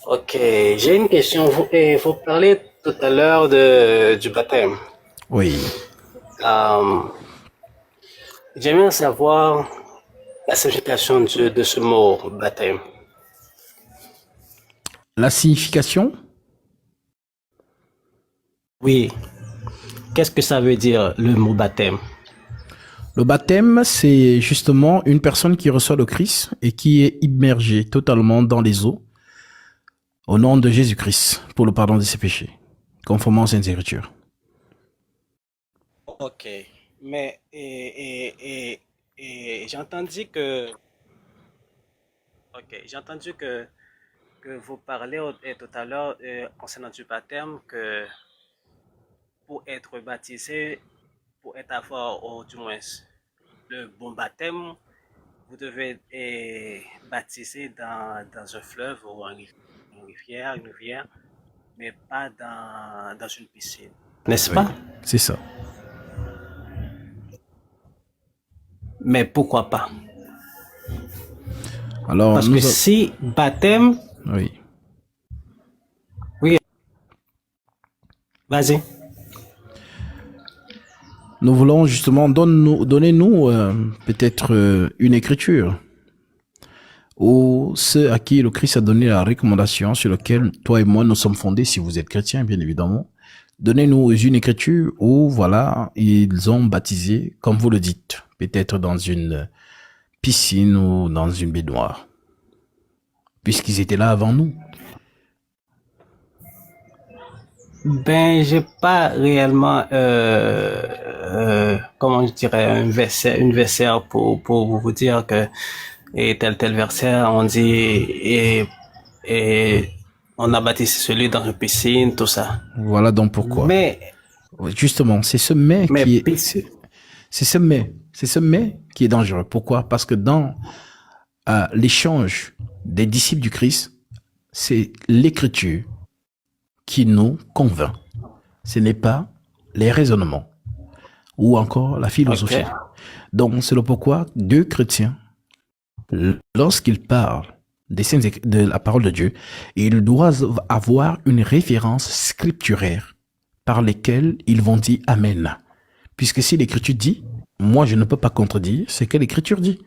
Ok, j'ai une question. Vous parlez tout à l'heure du baptême. Oui. Euh, J'aimerais savoir la signification de ce mot baptême. La signification, Oui, qu'est-ce que ça veut dire le mot baptême? le baptême, c'est justement une personne qui reçoit le Christ et qui est immergée totalement dans les eaux au nom de Jésus-Christ pour le pardon de ses péchés, conformément aux Saintes Écritures. Ok, mais j'ai entendu j'ai entendu que vous parlez tout à l'heure concernant du baptême que pour être baptisé, pour être avoir, ou du moins le bon baptême, vous devez baptiser dans un fleuve ou une rivière, mais pas dans une piscine. N'est-ce Oui, pas? c'est ça. Mais pourquoi pas? Alors, Parce que si baptême, oui. oui, vas-y. Nous voulons justement donnez-nous peut-être une écriture ou ceux à qui le Christ a donné la recommandation sur laquelle toi et moi nous sommes fondés, si vous êtes chrétien, bien évidemment. Donnez-nous une écriture où, voilà, ils ont baptisé, comme vous le dites, peut-être dans une piscine ou dans une baignoire, puisqu'ils étaient là avant nous. Ben, j'ai pas réellement, comment je dirais, une verset pour vous dire que et tel verset, on dit et on a baptisé celui dans une piscine, tout ça. Voilà donc pourquoi. Mais Justement, c'est ce mais mais qui est, piscine, c'est ce mais qui est dangereux. Pourquoi? Parce que dans l'échange des disciples du Christ, c'est l'écriture qui nous convainc. Ce n'est pas les raisonnements ou encore la ok, philosophie. Donc, c'est le pourquoi deux chrétiens, lorsqu'ils parlent de la parole de Dieu, ils doivent avoir une référence scripturaire par lesquelles ils vont dire Amen. Puisque si l'écriture dit, moi je ne peux pas contredire ce que l'écriture dit.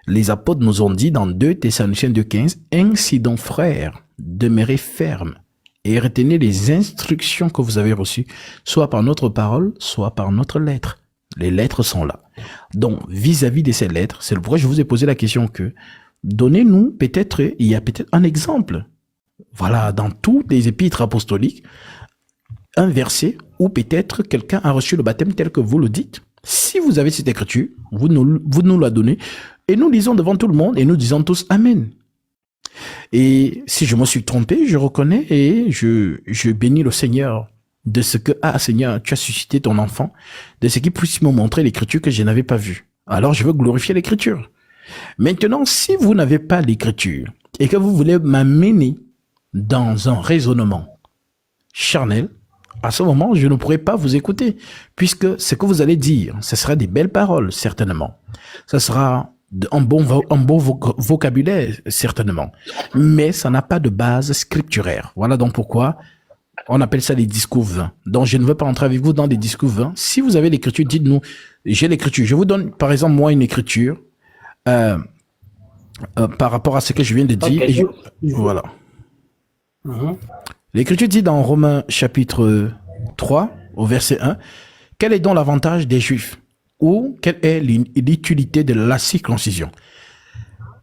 Les apôtres nous ont dit dans 2 Thessaloniciens 2,15, ainsi donc frères, demeurez fermes et retenez les instructions que vous avez reçues, soit par notre parole, soit par notre lettre. Les lettres sont là. Donc, vis-à-vis de ces lettres, c'est le pourquoi je vous ai posé la question que, donnez-nous peut-être, il y a peut-être un exemple. Voilà, dans tous les épîtres apostoliques, un verset où peut-être quelqu'un a reçu le baptême tel que vous le dites. Si vous avez cette écriture, vous nous la donnez et nous lisons devant tout le monde et nous disons tous Amen. Et si je me suis trompé, je reconnais et je bénis le Seigneur de ce que, Seigneur, tu as suscité ton enfant, de ce qu'il puisse me montrer l'écriture que je n'avais pas vue. Alors je veux glorifier l'écriture. Maintenant, si vous n'avez pas l'écriture et que vous voulez m'amener dans un raisonnement charnel, à ce moment, je ne pourrai pas vous écouter, puisque ce que vous allez dire, ce sera des belles paroles, certainement. Ce sera un bon vocabulaire, certainement. Mais ça n'a pas de base scripturaire. Voilà donc pourquoi on appelle ça les discours vains. Donc, je ne veux pas entrer avec vous dans des discours vains. Si vous avez l'écriture, dites-nous, j'ai l'écriture. Je vous donne, par exemple, moi, une écriture euh, par rapport à ce que je viens de ok, dire. Voilà. Mhm. L'Écriture dit dans Romains chapitre 3, au verset 1, quel est donc l'avantage des Juifs ou quelle est l'utilité de la circoncision?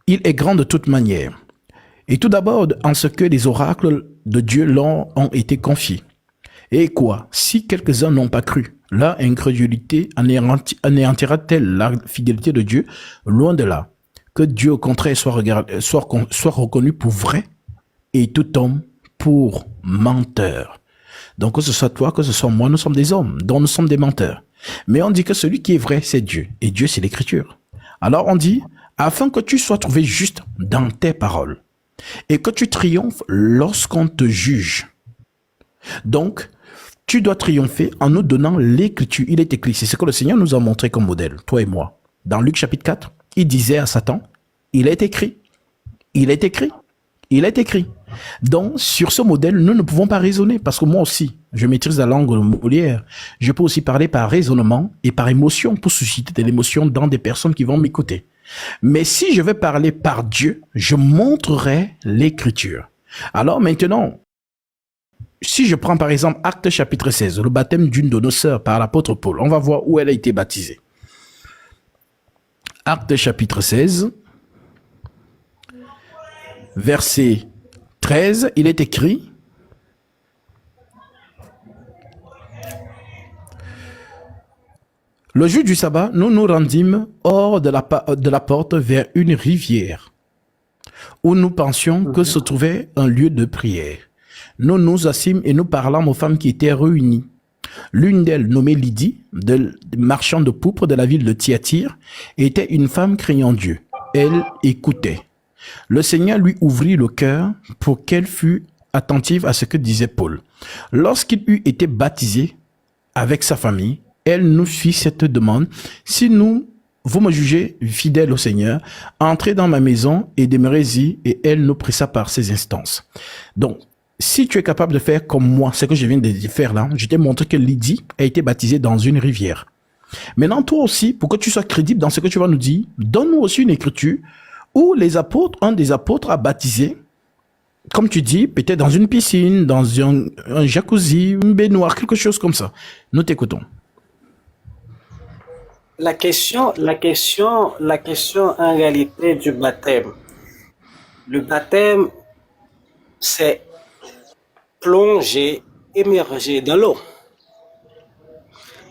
Il est grand de toute manière. Et tout d'abord en ce que les oracles de Dieu leur ont été confiés. Et quoi? Si quelques-uns n'ont pas cru, leur incrédulité anéantira-t-elle la fidélité de Dieu? Loin de là. Que Dieu au contraire soit reconnu pour vrai et tout homme pour menteur. Donc que ce soit toi, que ce soit moi, nous sommes des hommes, dont nous sommes des menteurs. Mais on dit que celui qui est vrai, c'est Dieu. Et Dieu, c'est l'écriture. Alors on dit, afin que tu sois trouvé juste dans tes paroles et que tu triomphes lorsqu'on te juge. Donc, tu dois triompher en nous donnant l'écriture. Il est écrit, c'est ce que le Seigneur nous a montré comme modèle, toi et moi. Dans Luc chapitre 4, il disait à Satan, il est écrit, il est écrit, il est écrit. Donc, sur ce modèle, nous ne pouvons pas raisonner parce que moi aussi, je maîtrise la langue molière. Je peux aussi parler par raisonnement et par émotion pour susciter de l'émotion dans des personnes qui vont m'écouter. Mais si je vais parler par Dieu, je montrerai l'écriture. Alors maintenant, si je prends par exemple Actes chapitre 16, le baptême d'une de nos sœurs par l'apôtre Paul, on va voir où elle a été baptisée. Actes chapitre 16, verset 13, il est écrit: le jour du sabbat, nous nous rendîmes hors de la porte vers une rivière où nous pensions que se trouvait un lieu de prière. Nous nous assîmes et nous parlâmes aux femmes qui étaient réunies. L'une d'elles, nommée Lydie, marchand de pourpre de la ville de Thyatire, était une femme craignant Dieu. Elle écoutait. Le Seigneur lui ouvrit le cœur pour qu'elle fût attentive à ce que disait Paul. Lorsqu'il eut été baptisé avec sa famille, elle nous fit cette demande: si vous me jugez fidèle au Seigneur, entrez dans ma maison et demeurez-y. Et elle nous pressa par ses instances. Donc, si tu es capable de faire comme moi, ce que je viens de faire là, je t'ai montré que Lydie a été baptisée dans une rivière. Maintenant, toi aussi, pour que tu sois crédible dans ce que tu vas nous dire, donne-nous aussi une écriture où un des apôtres a baptisé, comme tu dis, peut-être dans une piscine, dans un jacuzzi, une baignoire, quelque chose comme ça. Nous t'écoutons. La question en réalité du baptême. Le baptême, c'est plonger, émerger dans l'eau.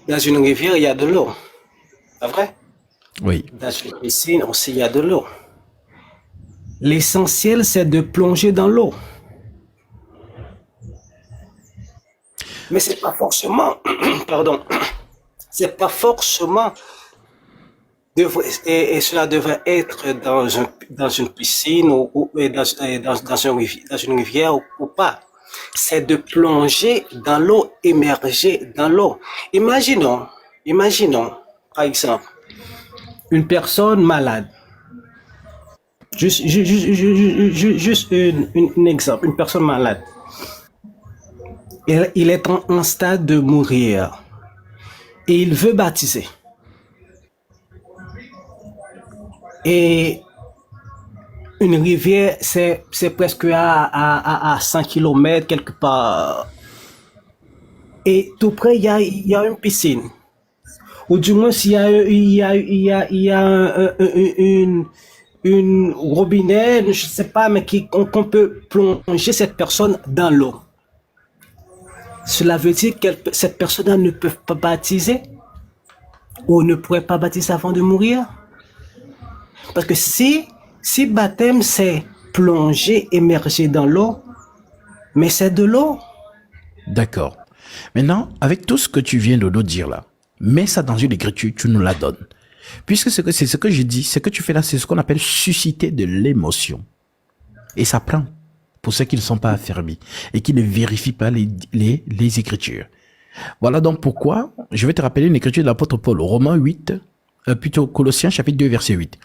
Dans une rivière, il y a de l'eau. Pas vrai? Oui. Dans une piscine aussi, il y a de l'eau. L'essentiel, c'est de plonger dans l'eau. Mais c'est pas forcément, pardon, c'est pas forcément, et cela devrait être dans une piscine ou dans une rivière ou pas. C'est de plonger dans l'eau, émerger dans l'eau. Imaginons, par exemple, une personne malade. Juste un exemple, une personne malade. Il est en stade de mourir et il veut baptiser. Et une rivière, c'est presque à 100 km quelque part. Et tout près, il y a une piscine. Ou du moins, il y a une robinet, je ne sais pas, mais qu'on peut plonger cette personne dans l'eau. Cela veut dire que cette personne ne peut pas baptiser ou ne pourrait pas baptiser avant de mourir. Parce que si baptême c'est plonger, émerger dans l'eau, mais c'est de l'eau. D'accord. Maintenant, avec tout ce que tu viens de nous dire là, mets ça dans une écriture, tu nous la donnes. Puisque c'est ce que je dis, ce que tu fais là, c'est ce qu'on appelle susciter de l'émotion. Et ça prend pour ceux qui ne sont pas affermis et qui ne vérifient pas les écritures. Voilà donc pourquoi je vais te rappeler une écriture de l'apôtre Paul, Romains 8, plutôt Colossiens chapitre 2 verset 8.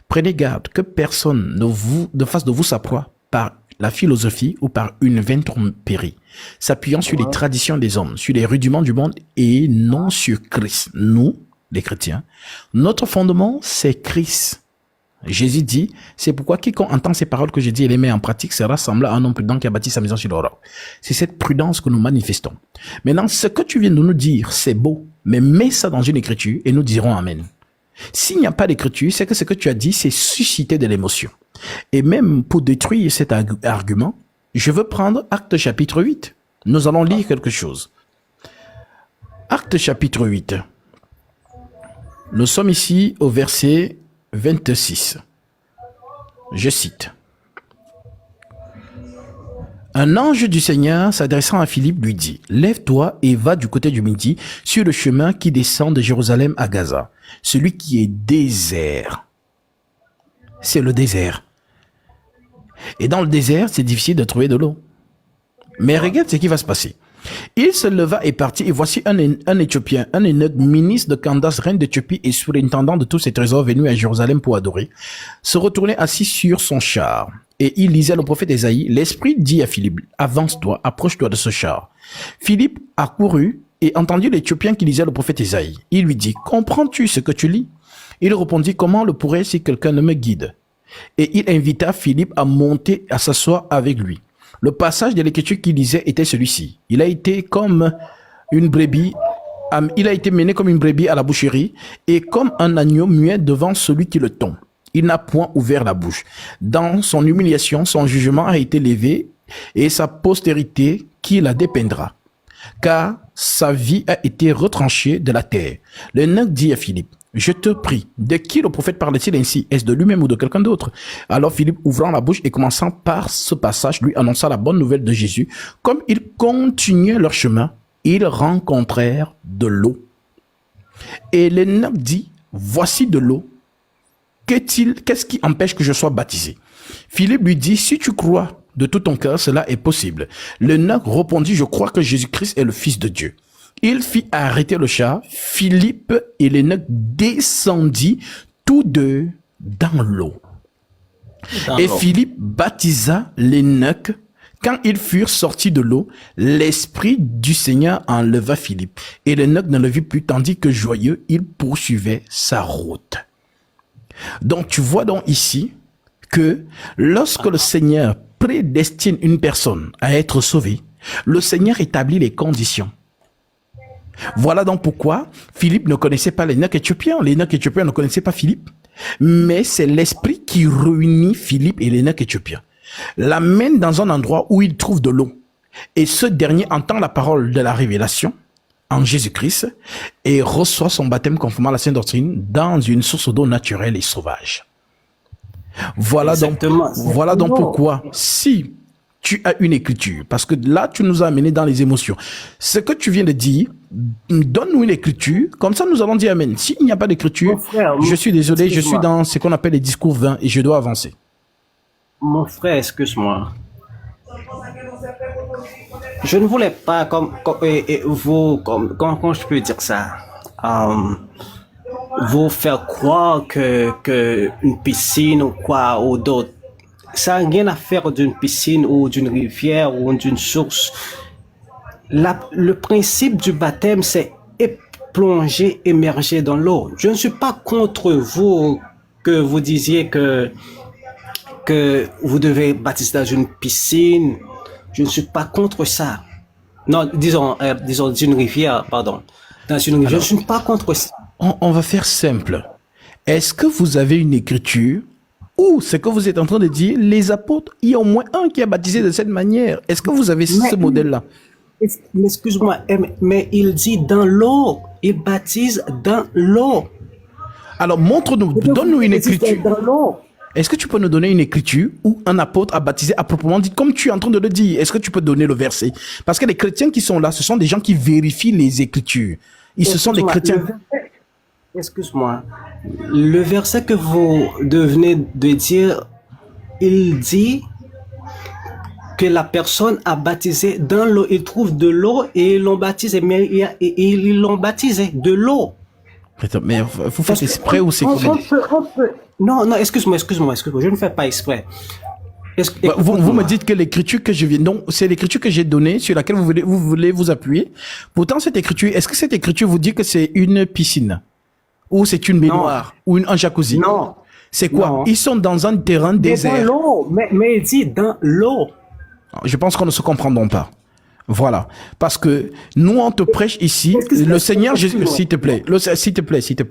Prenez garde que personne ne fasse de vous sa proie par la philosophie ou par une vaine tromperie, s'appuyant sur les traditions des hommes, sur les rudiments du monde et non sur Christ. Nous, les chrétiens, notre fondement, c'est Christ. Jésus dit, c'est pourquoi quiconque entend ces paroles que je dis et les met en pratique sera semblable à un homme prudent qui a bâti sa maison sur le roc. C'est cette prudence que nous manifestons. Maintenant, ce que tu viens de nous dire, c'est beau, mais mets ça dans une écriture et nous dirons Amen. S'il n'y a pas d'écriture, c'est que ce que tu as dit, c'est susciter de l'émotion. Et même pour détruire cet argument, je veux prendre Actes chapitre 8. Nous allons lire quelque chose. Actes chapitre 8. Nous sommes ici au verset 26. Je cite. Un ange du Seigneur s'adressant à Philippe lui dit: lève-toi et va du côté du midi sur le chemin qui descend de Jérusalem à Gaza, celui qui est désert. C'est le désert. Et dans le désert, c'est difficile de trouver de l'eau. Mais regarde ce qui va se passer. Il se leva et partit, et voici un Éthiopien, un eunuque, ministre de Candace, reine d'Éthiopie et surintendant de tous ses trésors venus à Jérusalem pour adorer, se retournait assis sur son char. et il lisait le prophète Ésaïe, l'Esprit dit à Philippe, avance-toi, approche-toi de ce char. Philippe accourut et entendit l'Éthiopien qui lisait le prophète Ésaïe. Il lui dit, comprends-tu ce que tu lis? Il répondit, comment le pourrais si quelqu'un ne me guide? Et il invita Philippe à monter, à s'asseoir avec lui. Le passage de l'Écriture qu'il lisait était celui-ci. Il a été mené comme une brebis à la boucherie et comme un agneau muet devant celui qui le tond. Il n'a point ouvert la bouche. Dans son humiliation, son jugement a été levé et sa postérité qui la dépeindra. Car sa vie a été retranchée de la terre. L'eunuque dit à Philippe, je te prie, de qui le prophète parle-t-il ainsi? Est-ce de lui-même ou de quelqu'un d'autre? Alors Philippe, ouvrant la bouche et commençant par ce passage, lui annonça la bonne nouvelle de Jésus. Comme ils continuaient leur chemin, ils rencontrèrent de l'eau. Et l'eunuque dit, voici de l'eau. Qu'est-ce qui empêche que je sois baptisé? Philippe lui dit, si tu crois de tout ton cœur, cela est possible. L'eunuque répondit, je crois que Jésus-Christ est le Fils de Dieu. Il fit arrêter le char. Philippe et l'eunuque descendit tous deux dans l'eau. Et Philippe baptisa l'eunuque. Quand ils furent sortis de l'eau, l'Esprit du Seigneur enleva Philippe. Et l'eunuque ne le vit plus, tandis que joyeux, il poursuivait sa route. Donc tu vois donc ici que lorsque le Seigneur prédestine une personne à être sauvée, le Seigneur établit les conditions. Voilà donc pourquoi Philippe ne connaissait pas l'eunuque éthiopien. L'eunuque éthiopien ne connaissait pas Philippe. Mais c'est l'Esprit qui réunit Philippe et l'eunuque éthiopien, l'amène dans un endroit où il trouve de l'eau. Et ce dernier entend la parole de la révélation en Jésus-Christ et reçoit son baptême conformément à la Sainte Doctrine dans une source d'eau naturelle et sauvage. Voilà donc pourquoi, si tu as une écriture, parce que là, tu nous as amené dans les émotions. Ce que tu viens de dire, donne-nous une écriture, comme ça nous allons dire Amen. S'il n'y a pas d'écriture, je suis désolé, je suis dans ce qu'on appelle les discours vains et je dois avancer. Mon frère, excuse-moi. Je ne voulais pas, comment je peux dire ça, vous faire croire que une piscine ou quoi, ou d'autres, ça n'a rien à faire d'une piscine ou d'une rivière ou d'une source. Le principe du baptême, c'est plonger, émerger dans l'eau. Je ne suis pas contre vous que vous disiez que vous devez baptiser dans une piscine. Je ne suis pas contre ça. Non, disons d'une rivière, pardon. Dans une rivière, alors, je ne suis pas contre ça. On va faire simple. Est-ce que vous avez une écriture ou ce que vous êtes en train de dire, les apôtres, il y a au moins un qui a baptisé de cette manière? Est-ce que vous avez ce modèle-là? Excuse-moi, mais il dit dans l'eau. Il baptise dans l'eau. Alors montre-nous, donne-nous une écriture. Dans l'eau. Est-ce que tu peux nous donner une écriture où un apôtre a baptisé à proprement dit, comme tu es en train de le dire? Est-ce que tu peux donner le verset? Parce que les chrétiens qui sont là, ce sont des gens qui vérifient les écritures. Ce sont des chrétiens. Excuse-moi. Le verset que vous devenez de dire, il dit que la personne a baptisé dans l'eau. Il trouve de l'eau et ils l'ont baptisé. Mais ils l'ont baptisé de l'eau. Mais vous faites exprès ou c'est comment? Non, excuse-moi, je ne fais pas exprès. Vous me dites que l'écriture que je viens, donc c'est l'écriture que j'ai donnée sur laquelle vous voulez vous appuyer. Pourtant, cette écriture, est-ce que cette écriture vous dit que c'est une piscine ou c'est une baignoire ou un jacuzzi? Non. C'est quoi? Non. Ils sont dans un terrain désert. Dans l'eau, mais il dit dans l'eau. Je pense qu'on ne se comprendront pas. Voilà, parce que nous on te prêche ici, le Seigneur Jésus, s'il te plaît,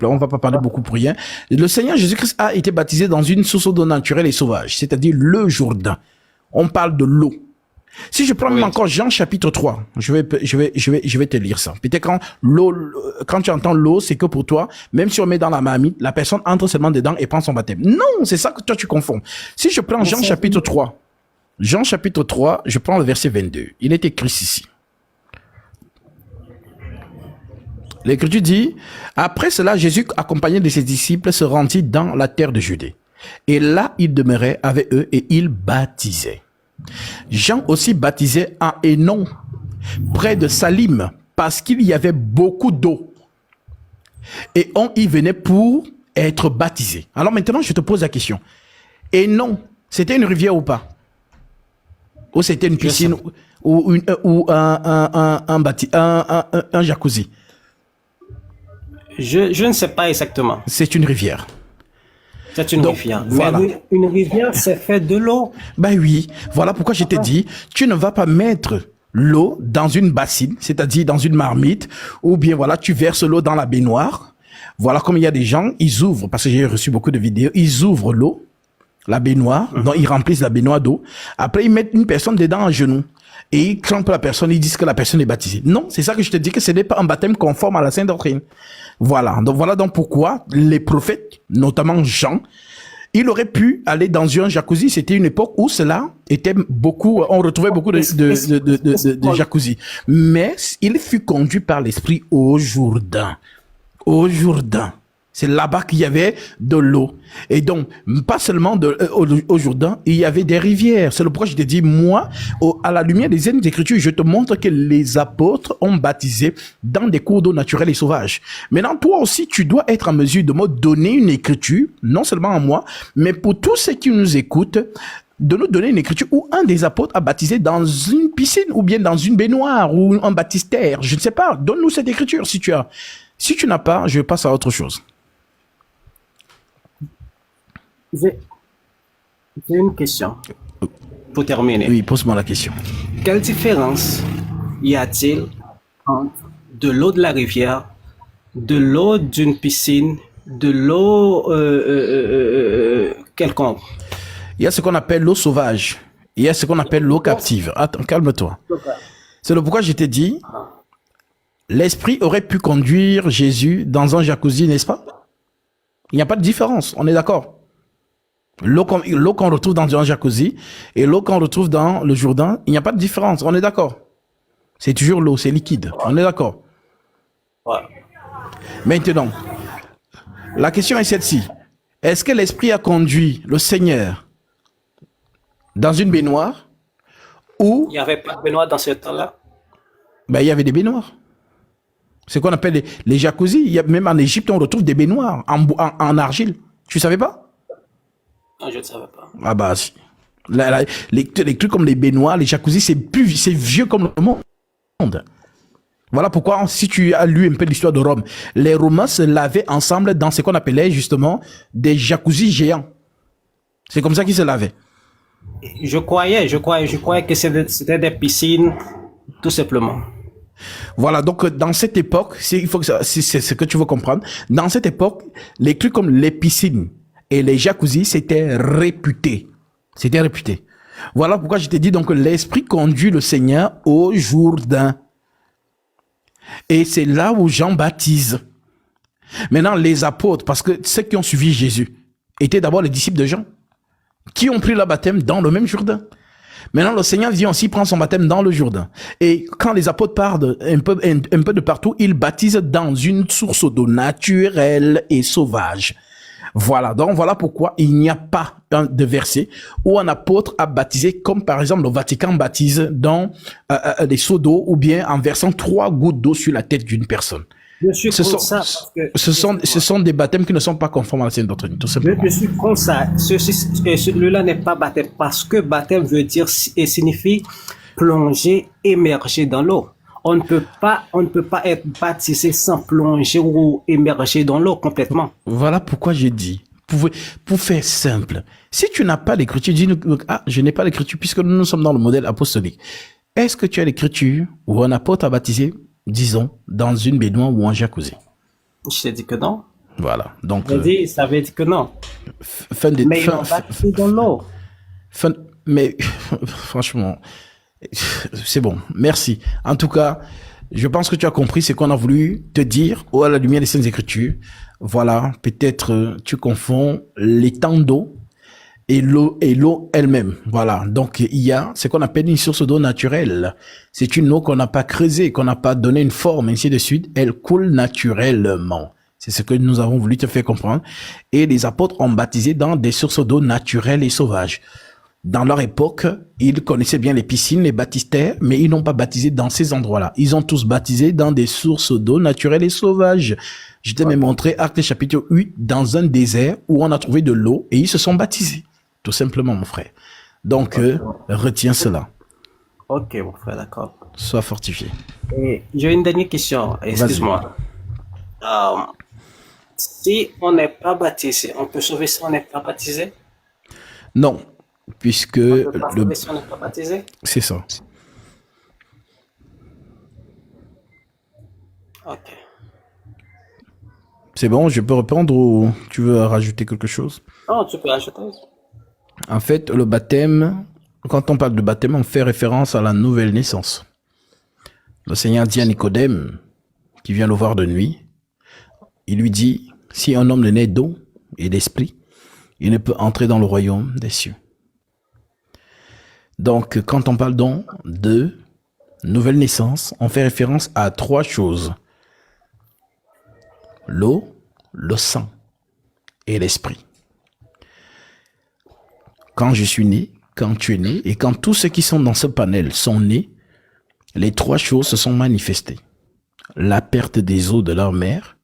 on va pas parler beaucoup pour rien. Le Seigneur Jésus-Christ a été baptisé dans une source d'eau naturelle et sauvage, c'est-à-dire le Jourdain. On parle de l'eau. Si je prends même encore Jean chapitre 3, je vais te lire ça. Peut-être quand tu entends l'eau, c'est que pour toi, même si on met dans la marmite, la personne entre seulement dedans et prend son baptême. Non, c'est ça que toi tu confonds. Si je prends Jean chapitre 3, je prends le verset 22. Il est écrit ici. L'Écriture dit, après cela, Jésus, accompagné de ses disciples, se rendit dans la terre de Judée. Et là, il demeurait avec eux et il baptisait. Jean aussi baptisait à Hénon, près de Salim, parce qu'il y avait beaucoup d'eau. Et on y venait pour être baptisé. Alors maintenant, je te pose la question. Hénon, C'était une rivière ou pas? Ou c'était une Je sais. piscine ou un jacuzzi? Je ne sais pas exactement. C'est une rivière. C'est une Donc, rivière. voilà. Mais une rivière, c'est fait de l'eau. Ben oui, voilà pourquoi je t'ai dit, tu ne vas pas mettre l'eau dans une bassine, c'est-à-dire dans une marmite, ou bien voilà, tu verses l'eau dans la baignoire. Voilà, comme il y a des gens, ils ouvrent, parce que j'ai reçu beaucoup de vidéos, ils ouvrent l'eau, la baignoire, donc ils remplissent la baignoire d'eau. Après, ils mettent une personne dedans à genoux. Et ils crampent la personne, ils disent que la personne est baptisée. Non, c'est ça que je te dis, que ce n'est pas un baptême conforme à la Sainte Doctrine. Voilà donc pourquoi les prophètes, notamment Jean, il aurait pu aller dans un jacuzzi. C'était une époque où cela était beaucoup, on retrouvait beaucoup de jacuzzi. Mais il fut conduit par l'Esprit au Jourdain. Au Jourdain. C'est là-bas qu'il y avait de l'eau. Et donc, pas seulement au Jourdain, il y avait des rivières. C'est le pourquoi je te dis, moi, à la lumière des Saintes Écritures, je te montre que les apôtres ont baptisé dans des cours d'eau naturels et sauvages. Maintenant, toi aussi, tu dois être en mesure de me donner une écriture, non seulement à moi, mais pour tous ceux qui nous écoutent, de nous donner une écriture où un des apôtres a baptisé dans une piscine ou bien dans une baignoire ou un baptistère. Je ne sais pas. Donne-nous cette écriture si tu as. Si tu n'as pas, je passe à autre chose. J'ai une question pour terminer. Oui, pose-moi la question. Quelle différence y a-t-il entre de l'eau de la rivière, de l'eau d'une piscine, de l'eau quelconque? Il y a ce qu'on appelle l'eau sauvage. Il y a ce qu'on appelle l'eau captive. Attends, calme-toi. C'est le pourquoi je t'ai dit, l'Esprit aurait pu conduire Jésus dans un jacuzzi, n'est-ce pas? Il n'y a pas de différence, on est d'accord. L'eau qu'on retrouve dans un jacuzzi et l'eau qu'on retrouve dans le Jourdain, il n'y a pas de différence, on est d'accord. C'est toujours l'eau, c'est liquide, on est d'accord. Ouais. Maintenant, la question est celle-ci. Est-ce que l'Esprit a conduit le Seigneur dans une baignoire ou... Il n'y avait pas de baignoire dans ce temps-là? Ben, il y avait des baignoires. C'est ce qu'on appelle les jacuzzis. Même en Égypte, on retrouve des baignoires en argile. Tu savais pas? Non, je ne savais pas. Ah bah si. Les trucs comme les baignoires, les jacuzzis, c'est vieux comme le monde. Voilà pourquoi, si tu as lu un peu l'histoire de Rome, les Romains se lavaient ensemble dans ce qu'on appelait justement des jacuzzis géants. C'est comme ça qu'ils se lavaient. Je croyais que c'était des piscines, tout simplement. Voilà, donc dans cette époque, c'est ce que tu veux comprendre. Dans cette époque, les trucs comme les piscines et les jacuzzis, c'était réputé. C'était réputé. Voilà pourquoi je t'ai dit donc que l'Esprit conduit le Seigneur au Jourdain. Et c'est là où Jean baptise. Maintenant, les apôtres, parce que ceux qui ont suivi Jésus étaient d'abord les disciples de Jean, qui ont pris leur baptême dans le même Jourdain. Maintenant, le Seigneur vient aussi prendre son baptême dans le Jourdain. Et quand les apôtres partent un peu de partout, ils baptisent dans une source d'eau naturelle et sauvage. Voilà, donc voilà pourquoi il n'y a pas de verset où un apôtre a baptisé, comme par exemple le Vatican baptise dans des seaux d'eau ou bien en versant 3 gouttes d'eau sur la tête d'une personne. Ce sont des baptêmes qui ne sont pas conformes à la Sainte Doctrine, tout simplement. Je suis contre ça. Celui-là n'est pas baptême parce que baptême veut dire et signifie plonger, émerger dans l'eau. On ne peut pas être baptisé sans plonger ou émerger dans l'eau complètement. Voilà pourquoi j'ai dit, pour faire simple, si tu n'as pas l'écriture, dis-nous, je n'ai pas l'écriture puisque nous sommes dans le modèle apostolique. Est-ce que tu as l'écriture où un apôtre a baptisé, disons, dans une baignoire ou un jacuzzi? Je t'ai dit que non. Voilà, donc... Ça veut dire que non. Mais ils ont baptisé dans l'eau. Mais franchement... C'est bon, merci. En tout cas, je pense que tu as compris ce qu'on a voulu te dire à la lumière des Saintes Écritures. Voilà, peut-être tu confonds les temps d'eau et l'eau elle-même. Voilà, donc il y a ce qu'on appelle une source d'eau naturelle. C'est une eau qu'on n'a pas creusée, qu'on n'a pas donné une forme, ainsi de suite. Elle coule naturellement. C'est ce que nous avons voulu te faire comprendre. Et les apôtres ont baptisé dans des sources d'eau naturelles et sauvages. Dans leur époque, ils connaissaient bien les piscines, les baptistères, mais ils n'ont pas baptisé dans ces endroits-là. Ils ont tous baptisé dans des sources d'eau naturelles et sauvages. Je t'ai même montré Actes chapitre 8 dans un désert où on a trouvé de l'eau et ils se sont baptisés. Tout simplement, mon frère. Donc, retiens cela. Ok, mon frère, d'accord. Sois fortifié. Et j'ai une dernière question, excuse-moi. Euh, Si on n'est pas baptisé, on peut sauver si on n'est pas baptisé? Non, puisque On ne peut pas sauver si on n'est pas baptisé? c'est ça. Ok. C'est bon, je peux répondre ou tu veux rajouter quelque chose? Non, tu peux ajouter. En fait, le baptême, quand on parle de baptême, on fait référence à la nouvelle naissance. Le Seigneur dit à Nicodème, qui vient le voir de nuit, il lui dit, si un homme ne naît d'eau et d'esprit, il ne peut entrer dans le royaume des cieux. Donc, quand on parle donc de nouvelle naissance, on fait référence à trois choses. L'eau, le sang et l'esprit. Quand je suis né, quand tu es né, et quand tous ceux qui sont dans ce panel sont nés, les trois choses se sont manifestées. La perte des os de leur mère,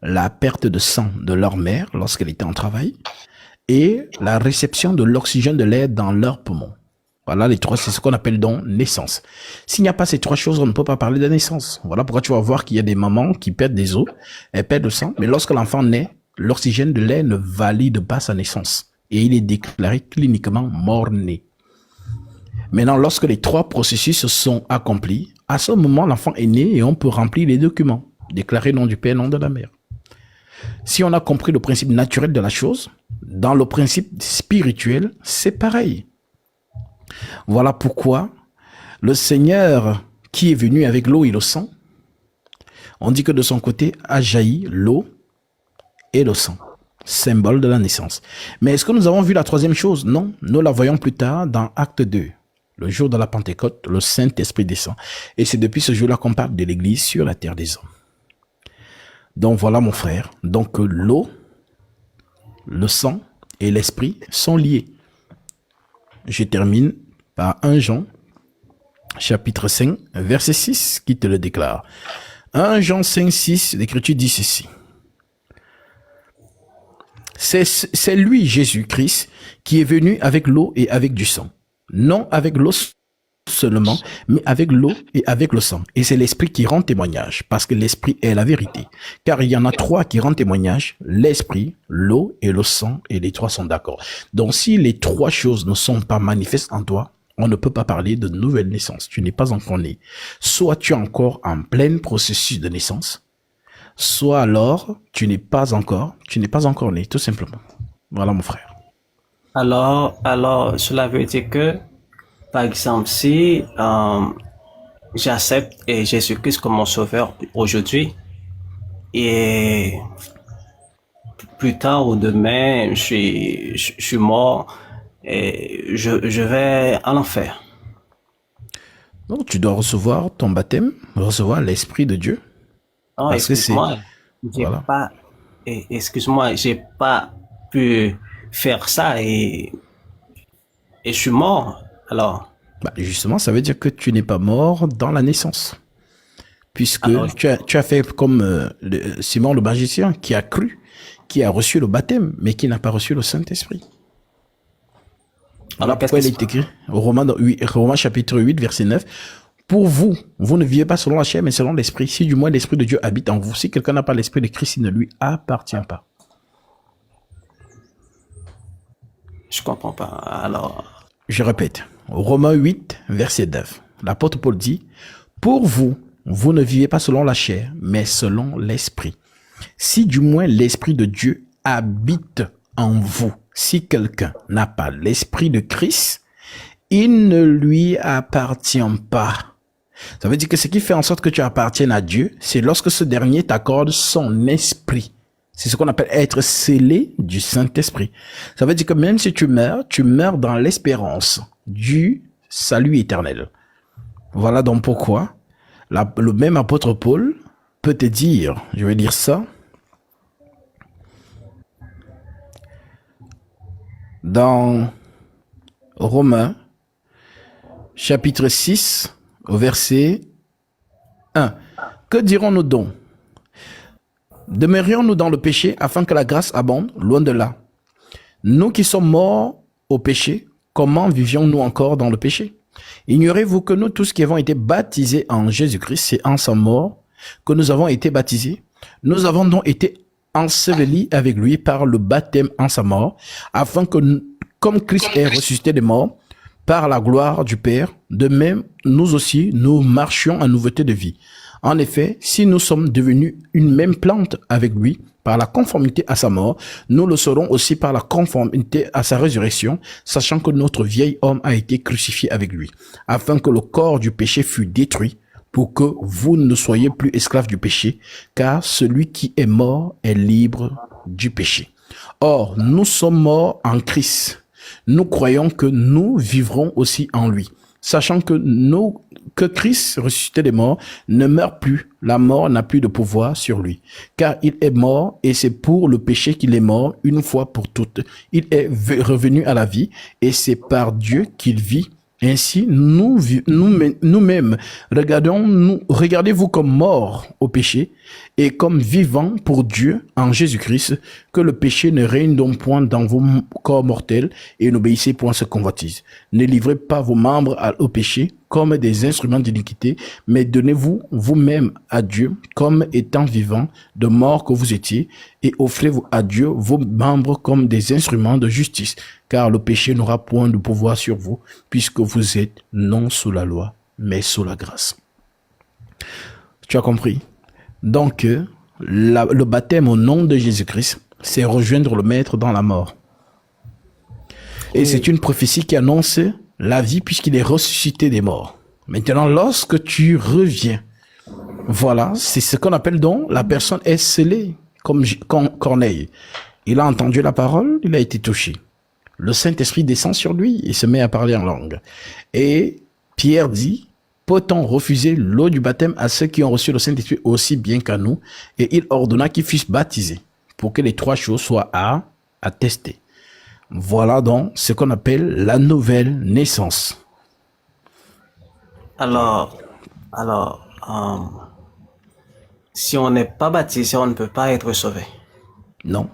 la perte de sang de leur mère lorsqu'elle était en travail, et la réception de l'oxygène de l'air dans leurs poumons. Voilà les trois, c'est ce qu'on appelle donc naissance. S'il n'y a pas ces trois choses, on ne peut pas parler de naissance. Voilà pourquoi tu vas voir qu'il y a des mamans qui perdent des os, elles perdent le sang, mais lorsque l'enfant naît, l'oxygène de l'air ne valide pas sa naissance. Et il est déclaré cliniquement mort-né. Maintenant, lorsque les trois processus se sont accomplis, à ce moment, l'enfant est né et on peut remplir les documents. Déclarer nom du père, nom de la mère. Si on a compris le principe naturel de la chose, dans le principe spirituel, c'est pareil. Voilà pourquoi le Seigneur qui est venu avec l'eau et le sang, on dit que de son côté a jailli l'eau et le sang, symbole de la naissance. Mais est-ce que nous avons vu la troisième chose? Non, nous la voyons plus tard dans Acte 2. Le jour de la Pentecôte, le Saint-Esprit descend. Et c'est depuis ce jour-là qu'on parle de l'Église sur la terre des hommes. Donc voilà mon frère. Donc l'eau, le sang et l'esprit sont liés. Je termine par 1 Jean, chapitre 5, verset 6, qui te le déclare. 1 Jean 5, 6, l'Écriture dit ceci. C'est lui, Jésus-Christ, qui est venu avec l'eau et avec du sang. Non avec l'eau seulement, mais avec l'eau et avec le sang. Et c'est l'esprit qui rend témoignage, parce que l'esprit est la vérité. Car il y en a trois qui rendent témoignage, l'esprit, l'eau et le sang, et les trois sont d'accord. Donc si les trois choses ne sont pas manifestes en toi, on ne peut pas parler de nouvelle naissance. Tu n'es pas encore né. Soit tu es encore en plein processus de naissance, soit alors tu n'es pas encore né, tout simplement. Voilà mon frère. Alors, cela veut dire que, par exemple, si j'accepte Jésus-Christ comme mon sauveur aujourd'hui, et plus tard ou demain, je suis mort et je vais en enfer. Non, tu dois recevoir ton baptême, recevoir l'Esprit de Dieu. Oh, Parce que c'est... excuse-moi, j'ai Voilà. pas, excuse-moi, j'ai pas pu faire ça et je suis mort. Alors, Bah, justement, ça veut dire que tu n'es pas mort dans la naissance. Puisque alors, tu as fait comme Simon le magicien qui a cru, qui a reçu le baptême, mais qui n'a pas reçu le Saint-Esprit. Voilà alors qu'est-ce pourquoi que il est écrit, Romains chapitre 8, verset 9. Pour vous, vous ne vivez pas selon la chair, mais selon l'Esprit. Si du moins l'Esprit de Dieu habite en vous, si quelqu'un n'a pas l'Esprit de Christ, il ne lui appartient pas. je comprends pas. Alors, Je répète, Romains 8, verset 9. L'apôtre Paul dit, pour vous, vous ne vivez pas selon la chair, mais selon l'Esprit. Si du moins l'Esprit de Dieu habite en vous, si quelqu'un n'a pas l'Esprit de Christ, il ne lui appartient pas. Ça veut dire que ce qui fait en sorte que tu appartiennes à Dieu, c'est lorsque ce dernier t'accorde son esprit. C'est ce qu'on appelle être scellé du Saint-Esprit. Ça veut dire que même si tu meurs dans l'espérance du salut éternel. Voilà donc pourquoi le même apôtre Paul peut te dire, je vais dire ça, dans Romains, chapitre 6, au verset 1. Que dirons-nous donc? Demeurions-nous dans le péché afin que la grâce abonde? Loin de là. Nous qui sommes morts au péché, comment vivions-nous encore dans le péché? Ignorez-vous que nous tous qui avons été baptisés en Jésus-Christ, c'est en sa mort que nous avons été baptisés. Nous avons donc été ensevelis avec lui par le baptême en sa mort, afin que, comme Christ est ressuscité des morts, par la gloire du Père, de même, nous aussi, nous marchions en nouveauté de vie. En effet, si nous sommes devenus une même plante avec lui, par la conformité à sa mort, nous le serons aussi par la conformité à sa résurrection, sachant que notre vieil homme a été crucifié avec lui, afin que le corps du péché fût détruit, pour que vous ne soyez plus esclaves du péché, car celui qui est mort est libre du péché. Or, nous sommes morts en Christ. Nous croyons que nous vivrons aussi en lui, sachant que Christ, ressuscité des morts, ne meurt plus. La mort n'a plus de pouvoir sur lui, car il est mort et c'est pour le péché qu'il est mort une fois pour toutes. Il est revenu à la vie et c'est par Dieu qu'il vit. Ainsi, nous-mêmes, regardez-vous comme morts au péché et comme vivants pour Dieu en Jésus-Christ, que le péché ne règne donc point dans vos corps mortels et n'obéissez point à ce convoitise. Ne livrez pas vos membres au péché comme des instruments d'iniquité, mais donnez-vous vous-même à Dieu comme étant vivants, de mort que vous étiez, et offrez à Dieu vos membres comme des instruments de justice, car le péché n'aura point de pouvoir sur vous, puisque vous êtes non sous la loi, mais sous la grâce. Tu as compris? Donc, le baptême au nom de Jésus-Christ, c'est rejoindre le Maître dans la mort. Et c'est une prophétie qui annonce la vie puisqu'il est ressuscité des morts. Maintenant, lorsque tu reviens, voilà, c'est ce qu'on appelle donc la personne est scellée, comme Corneille. Il a entendu la parole, il a été touché. Le Saint-Esprit descend sur lui et se met à parler en langue. Et Pierre dit, peut-on refuser l'eau du baptême à ceux qui ont reçu le Saint-Esprit aussi bien qu'à nous? Et il ordonna qu'ils fussent baptisés pour que les trois choses soient attestées. Voilà donc ce qu'on appelle la nouvelle naissance. Alors, si on n'est pas baptisé, on ne peut pas être sauvé. Non.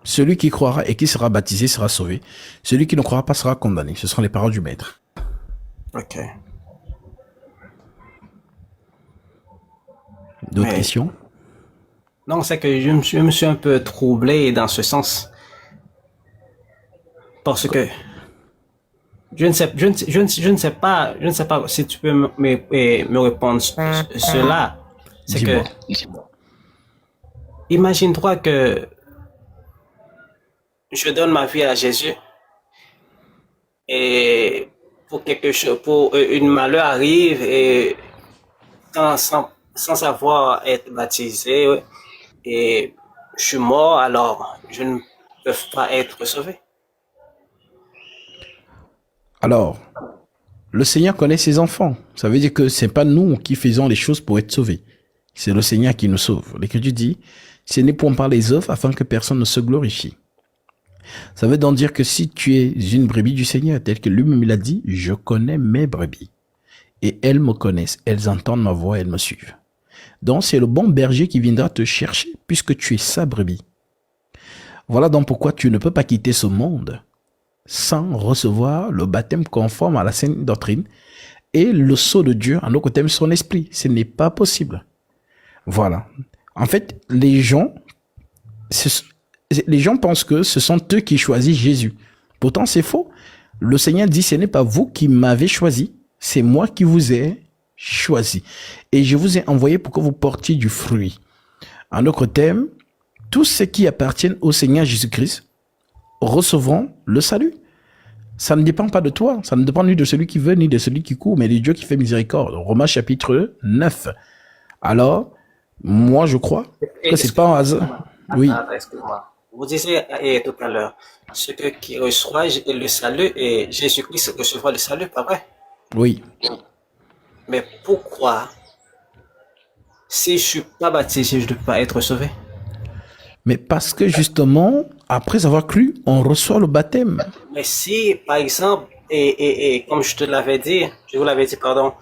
Celui qui croira et qui sera baptisé sera sauvé. Celui qui ne croira pas sera condamné. Ce seront les paroles du Maître. Ok. D'autres questions? Non, c'est que je me suis un peu troublé dans ce sens. Parce que je ne sais pas si tu peux me répondre cela. C'est que, imagine-toi que je donne ma vie à Jésus et pour quelque chose, pour une malheur arrive et sans savoir être baptisé et je suis mort, alors je ne peux pas être sauvé. Alors, le Seigneur connaît ses enfants. Ça veut dire que c'est pas nous qui faisons les choses pour être sauvés. C'est le Seigneur qui nous sauve. L'Écriture dit, ce n'est point par les œuvres afin que personne ne se glorifie. Ça veut donc dire que si tu es une brebis du Seigneur, tel que lui-même l'a dit, je connais mes brebis. Et elles me connaissent, elles entendent ma voix, elles me suivent. Donc c'est le bon berger qui viendra te chercher puisque tu es sa brebis. Voilà donc pourquoi tu ne peux pas quitter ce monde sans recevoir le baptême conforme à la sainte doctrine et le sceau de Dieu, en autre terme son esprit. Ce n'est pas possible. Voilà. En fait, les gens pensent que ce sont eux qui choisissent Jésus. Pourtant, c'est faux. Le Seigneur dit, ce n'est pas vous qui m'avez choisi, c'est moi qui vous ai choisi. Et je vous ai envoyé pour que vous portiez du fruit. En d'autres termes, tous ceux qui appartiennent au Seigneur Jésus-Christ recevront le salut. Ça ne dépend pas de toi, ça ne dépend ni de celui qui veut, ni de celui qui court, mais de Dieu qui fait miséricorde. Romains chapitre 9. Alors, moi je crois que c'est pas un hasard. Oui. Excuse-moi. Vous disiez tout à l'heure, ceux qui reçoivent le salut et Jésus-Christ recevra le salut, pas vrai? Oui. Mais pourquoi, si je ne suis pas baptisé, je ne peux pas être sauvé? Mais parce que justement, après avoir cru, on reçoit le baptême. Mais si, par exemple, et comme je vous l'avais dit, pardon,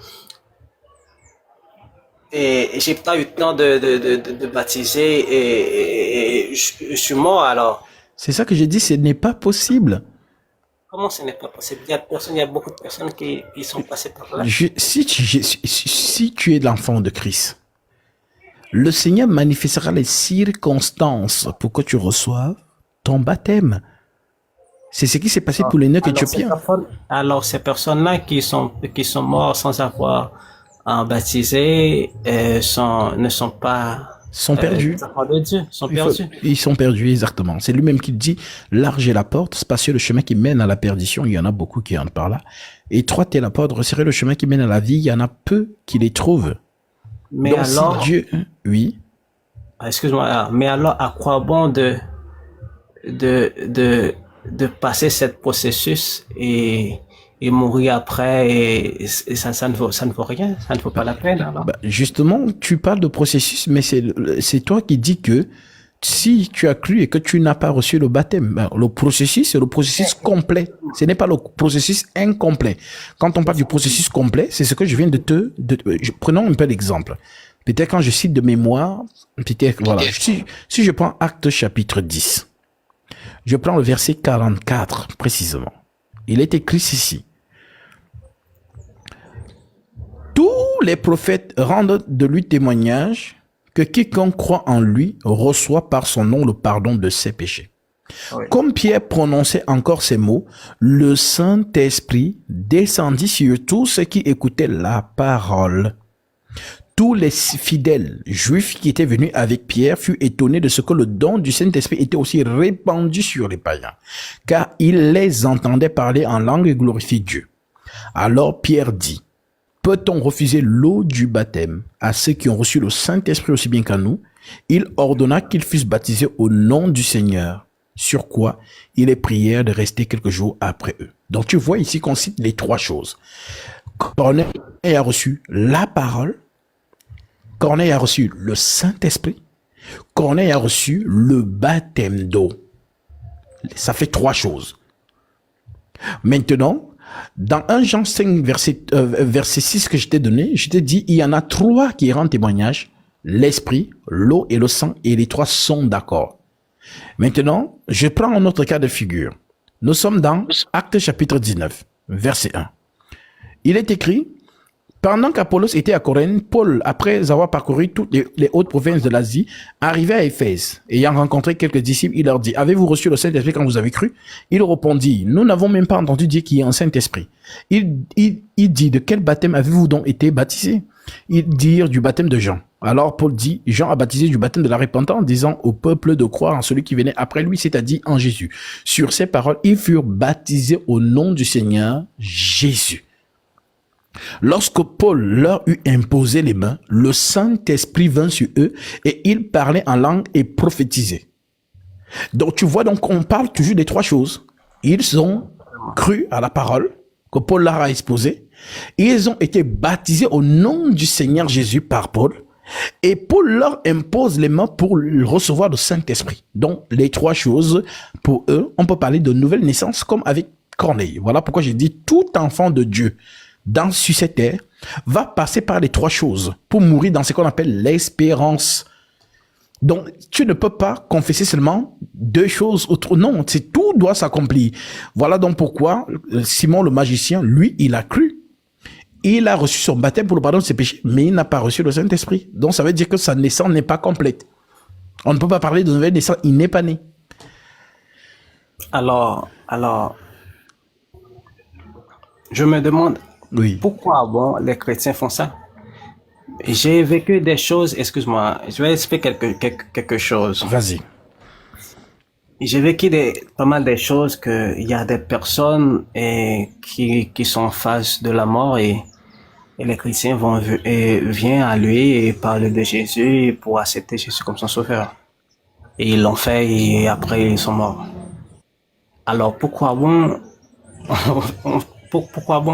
et j'ai pas eu le temps de baptiser et je suis mort alors. C'est ça que j'ai dit, ce n'est pas possible. Comment ce n'est pas possible? Il y a beaucoup de personnes qui sont passées par là. Si tu es l'enfant de Christ, le Seigneur manifestera les circonstances pour que tu reçoives ton baptême. C'est ce qui s'est passé pour les neuf Éthiopiens. Alors, ces personnes-là qui sont mortes sans avoir baptisé ne sont pas Sont perdus. enfants de Dieu, sont perdus. Ils sont perdus, exactement. C'est lui-même qui dit, large est la porte, spacieux le chemin qui mène à la perdition. Il y en a beaucoup qui entrent par là. Étroite est la porte, resserré le chemin qui mène à la vie. Il y en a peu qui les trouvent. Mais donc, alors, si Dieu, oui. Excuse-moi, mais alors, à quoi bon de passer cette processus et mourir après et ça ne vaut rien, ça ne vaut pas la peine, alors. Justement, tu parles de processus, mais c'est toi qui dis que si tu as cru et que tu n'as pas reçu le baptême, le processus, c'est le processus complet. Ce n'est pas le processus incomplet. Quand on parle du processus complet, c'est ce que je viens prenons un peu l'exemple. Peut-être quand je cite de mémoire, peut-être, voilà. Si je prends Actes chapitre 10, je prends le verset 44, précisément. Il est écrit ici. Tous les prophètes rendent de lui témoignage que quiconque croit en lui reçoit par son nom le pardon de ses péchés. Oui. Comme Pierre prononçait encore ces mots, le Saint-Esprit descendit sur tous ceux qui écoutaient la parole. Tous les fidèles juifs qui étaient venus avec Pierre furent étonnés de ce que le don du Saint-Esprit était aussi répandu sur les païens, car ils les entendaient parler en langue et glorifier Dieu. Alors Pierre dit, peut-on refuser l'eau du baptême à ceux qui ont reçu le Saint-Esprit aussi bien qu'à nous? Il ordonna qu'ils fussent baptisés au nom du Seigneur, sur quoi il les prièrent de rester quelques jours après eux. Donc tu vois ici qu'on cite les trois choses. Corneille a reçu la parole, Corneille a reçu le Saint-Esprit, Corneille a reçu le baptême d'eau. Ça fait trois choses. Maintenant, dans 1 Jean 5, verset 6 que je t'ai donné, je t'ai dit, il y en a trois qui rendent témoignage, l'esprit, l'eau et le sang, et les trois sont d'accord. Maintenant, je prends un autre cas de figure. Nous sommes dans Actes chapitre 19, verset 1. Il est écrit, pendant qu'Apollos était à Corinthe, Paul, après avoir parcouru toutes les hautes provinces de l'Asie, arrivait à Éphèse. Ayant rencontré quelques disciples, il leur dit, avez-vous reçu le Saint-Esprit quand vous avez cru? Ils répondit, nous n'avons même pas entendu dire qu'il y a un Saint-Esprit. Il dit, de quel baptême avez-vous donc été baptisés? Ils dirent du baptême de Jean. Alors Paul dit, Jean a baptisé du baptême de la repentance, disant au peuple de croire en celui qui venait après lui, c'est-à-dire en Jésus. Sur ces paroles, ils furent baptisés au nom du Seigneur Jésus. Lorsque Paul leur eut imposé les mains, le Saint-Esprit vint sur eux et ils parlaient en langue et prophétisaient. Donc tu vois, donc on parle toujours des trois choses. Ils ont cru à la parole que Paul leur a exposée. Ils ont été baptisés au nom du Seigneur Jésus par Paul. Et Paul leur impose les mains pour recevoir le Saint-Esprit. Donc les trois choses, pour eux, on peut parler de nouvelle naissance comme avec Corneille. Voilà pourquoi j'ai dit tout enfant de Dieu sur cette terre va passer par les trois choses pour mourir dans ce qu'on appelle l'espérance. Donc, tu ne peux pas confesser seulement deux choses autres. Non, tout doit s'accomplir. Voilà donc pourquoi Simon le magicien, lui, il a cru. Il a reçu son baptême pour le pardon de ses péchés, mais il n'a pas reçu le Saint-Esprit. Donc, ça veut dire que sa naissance n'est pas complète. On ne peut pas parler de nouvelle naissance, il n'est pas né. Alors, je me demande, oui. Pourquoi les chrétiens font ça? J'ai vécu des choses, excuse-moi, je vais expliquer quelque chose. Vas-y. J'ai vécu pas mal de choses il y a des personnes qui sont en face de la mort et les chrétiens viennent à lui et parlent de Jésus pour accepter Jésus comme son sauveur. Et ils l'ont fait et après ils sont morts. Alors pourquoi on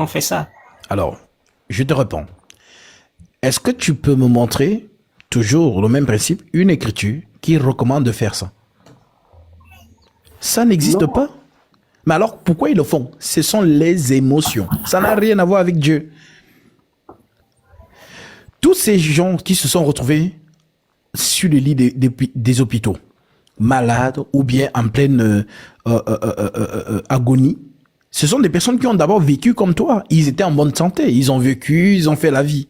fait ça? Alors, je te réponds. Est-ce que tu peux me montrer, toujours le même principe, une écriture qui recommande de faire ça? Ça n'existe pas. Mais alors, pourquoi ils le font? Ce sont les émotions. Ça n'a rien à voir avec Dieu. Tous ces gens qui se sont retrouvés sur les lits des hôpitaux, malades ou bien en pleine agonie, Ce sont des personnes qui ont d'abord vécu comme toi. Ils étaient en bonne santé. Ils ont vécu, ils ont fait la vie.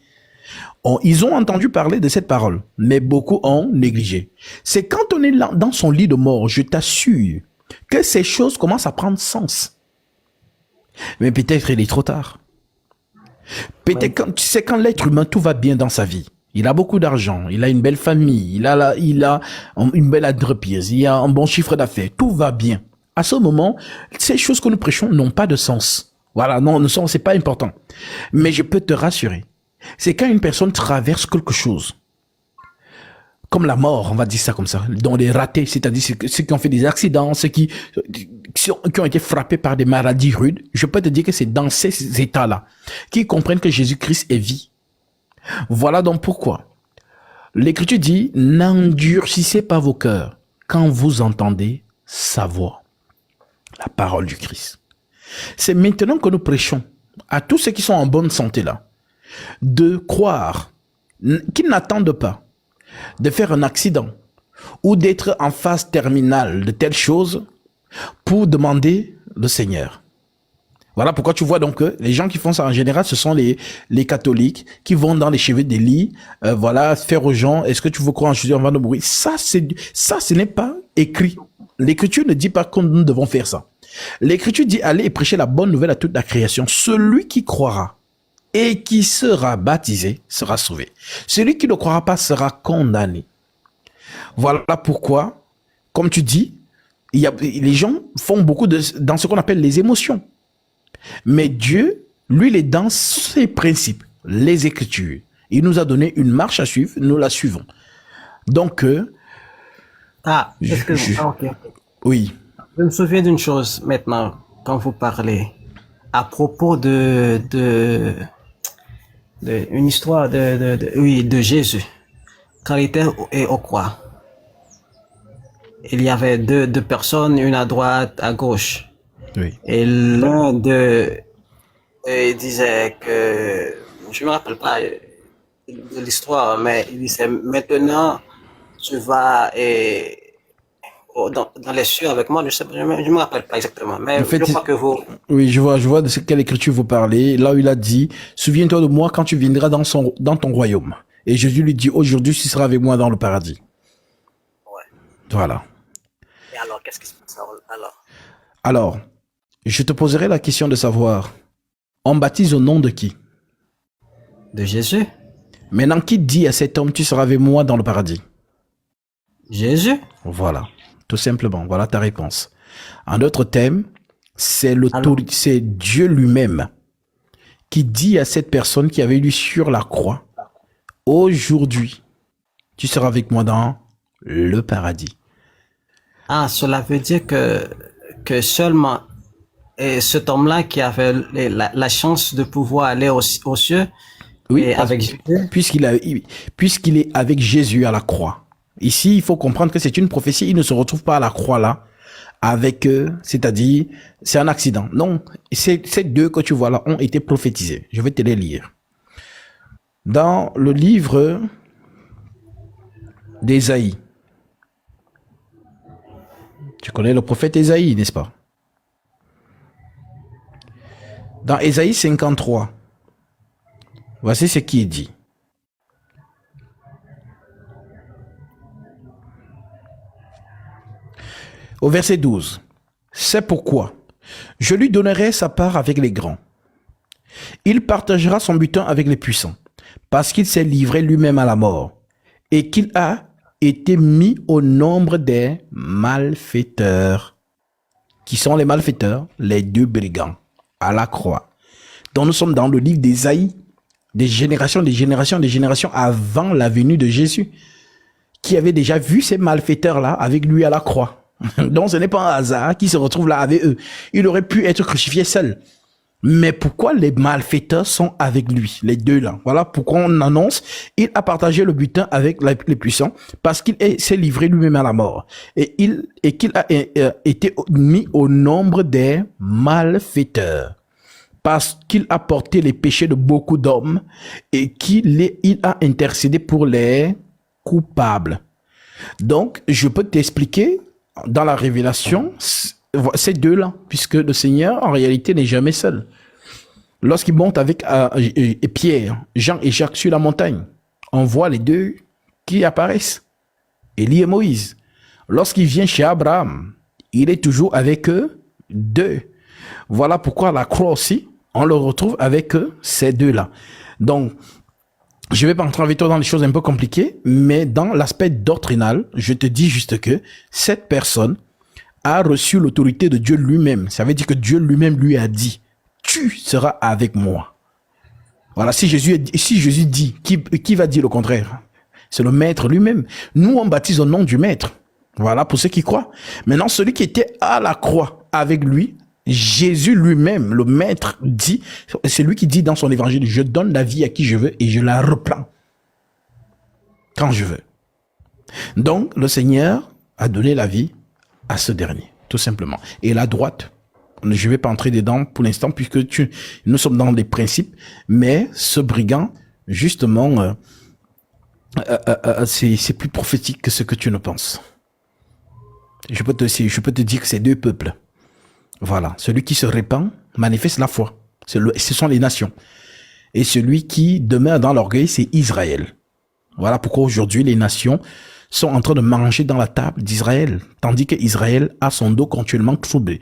Ils ont entendu parler de cette parole, mais beaucoup ont négligé. C'est quand on est là, dans son lit de mort, je t'assure, que ces choses commencent à prendre sens. Mais peut-être il est trop tard. Peut-être quand, tu sais, quand l'être humain, tout va bien dans sa vie. Il a beaucoup d'argent, il a une belle famille, il a une belle entreprise, il a un bon chiffre d'affaires, tout va bien. À ce moment, ces choses que nous prêchons n'ont pas de sens. Voilà, non, c'est pas important. Mais je peux te rassurer, c'est quand une personne traverse quelque chose, comme la mort, on va dire ça comme ça, dans les ratés, c'est-à-dire ceux qui ont fait des accidents, ceux qui ont été frappés par des maladies rudes, je peux te dire que c'est dans ces états-là qu'ils comprennent que Jésus-Christ est vie. Voilà donc pourquoi l'Écriture dit, n'endurcissez pas vos cœurs quand vous entendez sa voix, la parole du Christ. C'est maintenant que nous prêchons à tous ceux qui sont en bonne santé là, de croire, qu'ils n'attendent pas de faire un accident ou d'être en phase terminale de telle chose pour demander le Seigneur. Voilà pourquoi tu vois donc que les gens qui font ça en général, ce sont les catholiques qui vont dans les cheveux des lits, voilà, faire aux gens, est-ce que tu veux croire en Jésus avant de mourir? Ça, ce n'est pas écrit. L'Écriture ne dit pas que nous devons faire ça. L'Écriture dit, allez et prêcher la bonne nouvelle à toute la création. Celui qui croira et qui sera baptisé sera sauvé. Celui qui ne croira pas sera condamné. Voilà pourquoi, comme tu dis, les gens font beaucoup dans ce qu'on appelle les émotions. Mais Dieu, lui, il est dans ses principes, les Écritures. Il nous a donné une marche à suivre, nous la suivons. Donc, Ok. Oui. Je me souviens d'une chose maintenant, quand vous parlez, à propos une histoire de Jésus. Quand il était au croix, il y avait deux personnes, une à droite, à gauche. Oui. Et l'un d'eux disait que, je me rappelle pas de l'histoire, mais il disait, maintenant, tu vas dans les cieux avec moi, je me rappelle pas exactement, mais En fait, je crois que vous... Oui, je vois de quelle écriture vous parlez. Là où il a dit, souviens-toi de moi quand tu viendras dans ton royaume. Et Jésus lui dit, aujourd'hui, tu seras avec moi dans le paradis. Ouais. Voilà. Et alors, qu'est-ce qui se passe alors? Alors, je te poserai la question de savoir, on baptise au nom de qui? De Jésus. Maintenant, qui dit à cet homme, tu seras avec moi dans le paradis? Jésus. Voilà, tout simplement, voilà ta réponse. En d'autres termes, c'est Dieu lui-même qui dit à cette personne qui avait lu sur la croix, aujourd'hui, tu seras avec moi dans le paradis. Ah, cela veut dire que seulement cet homme-là qui avait la chance de pouvoir aller aux cieux, Oui, avec Jésus. Puisqu'il est avec Jésus à la croix. Ici, il faut comprendre que c'est une prophétie. Il ne se retrouve pas à la croix là, avec, c'est-à-dire, c'est un accident. Non, ces deux que tu vois là ont été prophétisés. Je vais te les lire. Dans le livre d'Ésaïe. Tu connais le prophète Ésaïe, n'est-ce pas? Dans Ésaïe 53, voici ce qui est dit. Au verset 12, c'est pourquoi je lui donnerai sa part avec les grands. Il partagera son butin avec les puissants, parce qu'il s'est livré lui-même à la mort, et qu'il a été mis au nombre des malfaiteurs. Qui sont les malfaiteurs? Les deux brigands à la croix. Donc nous sommes dans le livre d'Ésaïe, des générations avant la venue de Jésus, qui avait déjà vu ces malfaiteurs-là avec lui à la croix. Donc ce n'est pas un hasard qu'il se retrouve là avec eux. Il aurait pu être crucifié seul. Mais pourquoi les malfaiteurs sont avec lui, les deux là? Voilà pourquoi on annonce, il a partagé le butin avec les puissants, parce qu'il s'est livré lui-même à la mort. Et qu'il a été mis au nombre des malfaiteurs, parce qu'il a porté les péchés de beaucoup d'hommes, et il a intercédé pour les coupables. Donc, je peux t'expliquer, dans la Révélation, Ces deux-là, puisque le Seigneur, en réalité, n'est jamais seul. Lorsqu'il monte avec Pierre, Jean et Jacques sur la montagne, on voit les deux qui apparaissent, Élie et Moïse. Lorsqu'il vient chez Abraham, il est toujours avec eux deux. Voilà pourquoi à la croix aussi, on le retrouve avec ces deux-là. Donc, je vais pas entrer avec toi dans les choses un peu compliquées, mais dans l'aspect doctrinal, je te dis juste que cette personne a reçu l'autorité de Dieu lui-même. Ça veut dire que Dieu lui-même lui a dit, tu seras avec moi. Voilà, si Jésus dit, qui va dire le contraire? C'est le maître lui-même. Nous, on baptise au nom du maître. Voilà, pour ceux qui croient. Maintenant, celui qui était à la croix avec lui, Jésus lui-même, le maître, dit, c'est lui qui dit dans son évangile, je donne la vie à qui je veux et je la reprends quand je veux. Donc, le Seigneur a donné la vie à ce dernier, tout simplement. Et la droite, je ne vais pas entrer dedans pour l'instant puisque nous sommes dans les principes, mais ce brigand, justement, c'est plus prophétique que ce que tu ne penses. Je peux te dire que c'est deux peuples. Voilà, celui qui se répand manifeste la foi. Ce sont les nations. Et celui qui demeure dans l'orgueil, c'est Israël. Voilà pourquoi aujourd'hui les nations sont en train de manger dans la table d'Israël, tandis que Israël a son dos continuellement courbé,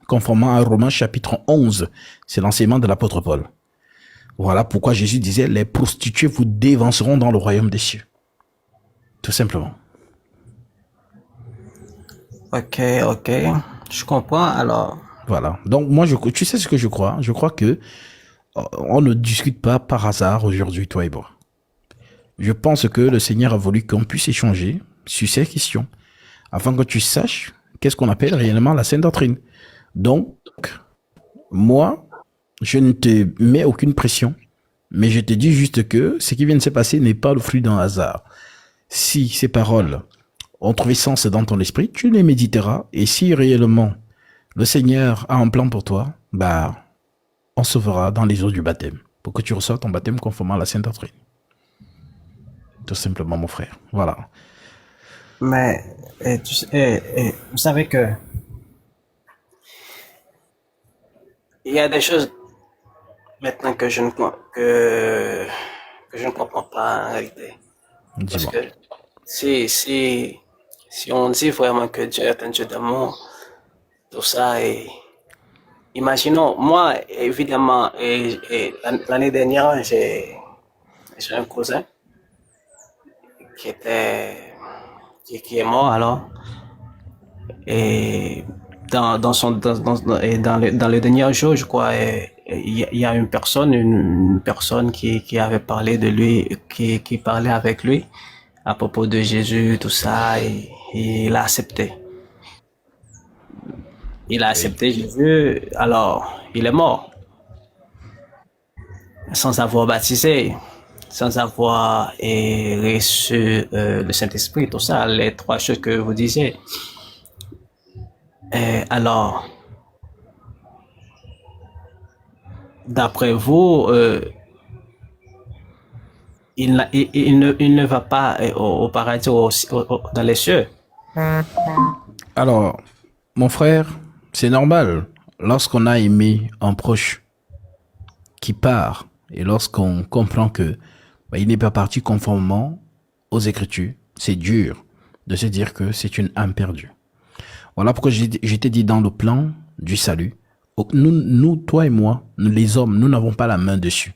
conformément à Romains chapitre 11. C'est l'enseignement de l'apôtre Paul. Voilà pourquoi Jésus disait, les prostituées vous dévanceront dans le royaume des cieux. Tout simplement. Ok, je comprends alors. Voilà. Donc moi, tu sais ce que je crois? Je crois que on ne discute pas par hasard aujourd'hui, toi et moi. Je pense que le Seigneur a voulu qu'on puisse échanger sur ces questions, afin que tu saches qu'est-ce qu'on appelle réellement la sainte doctrine. Donc, moi, je ne te mets aucune pression, mais je te dis juste que ce qui vient de se passer n'est pas le fruit d'un hasard. Si ces paroles ont trouvé sens dans ton esprit, tu les méditeras, et si réellement le Seigneur a un plan pour toi, on se verra dans les eaux du baptême, pour que tu reçoives ton baptême conformément à la sainte doctrine. Tout simplement, mon frère. Voilà. Mais vous savez que il y a des choses maintenant que je ne comprends pas en réalité. Parce Dis-moi. que si on dit vraiment que Dieu est un Dieu d'amour, tout ça, et imaginons, moi, évidemment, l'année dernière, j'ai un cousin qui est mort alors, et dans le dernier jour, je crois, il y a une personne qui avait parlé de lui, qui parlait avec lui à propos de Jésus, tout ça, et il a accepté. Il a Oui. accepté Jésus, alors il est mort, sans avoir baptisé, sans avoir reçu le Saint-Esprit, tout ça, les trois choses que vous disiez. Alors, d'après vous, il ne va pas au paradis, dans les cieux. Alors, mon frère, c'est normal. Lorsqu'on a aimé un proche qui part, et lorsqu'on comprend que il n'est pas parti conformément aux Écritures, c'est dur de se dire que c'est une âme perdue. Voilà pourquoi je t'ai dit dans le plan du salut, nous, toi et moi, nous les hommes, nous n'avons pas la main dessus.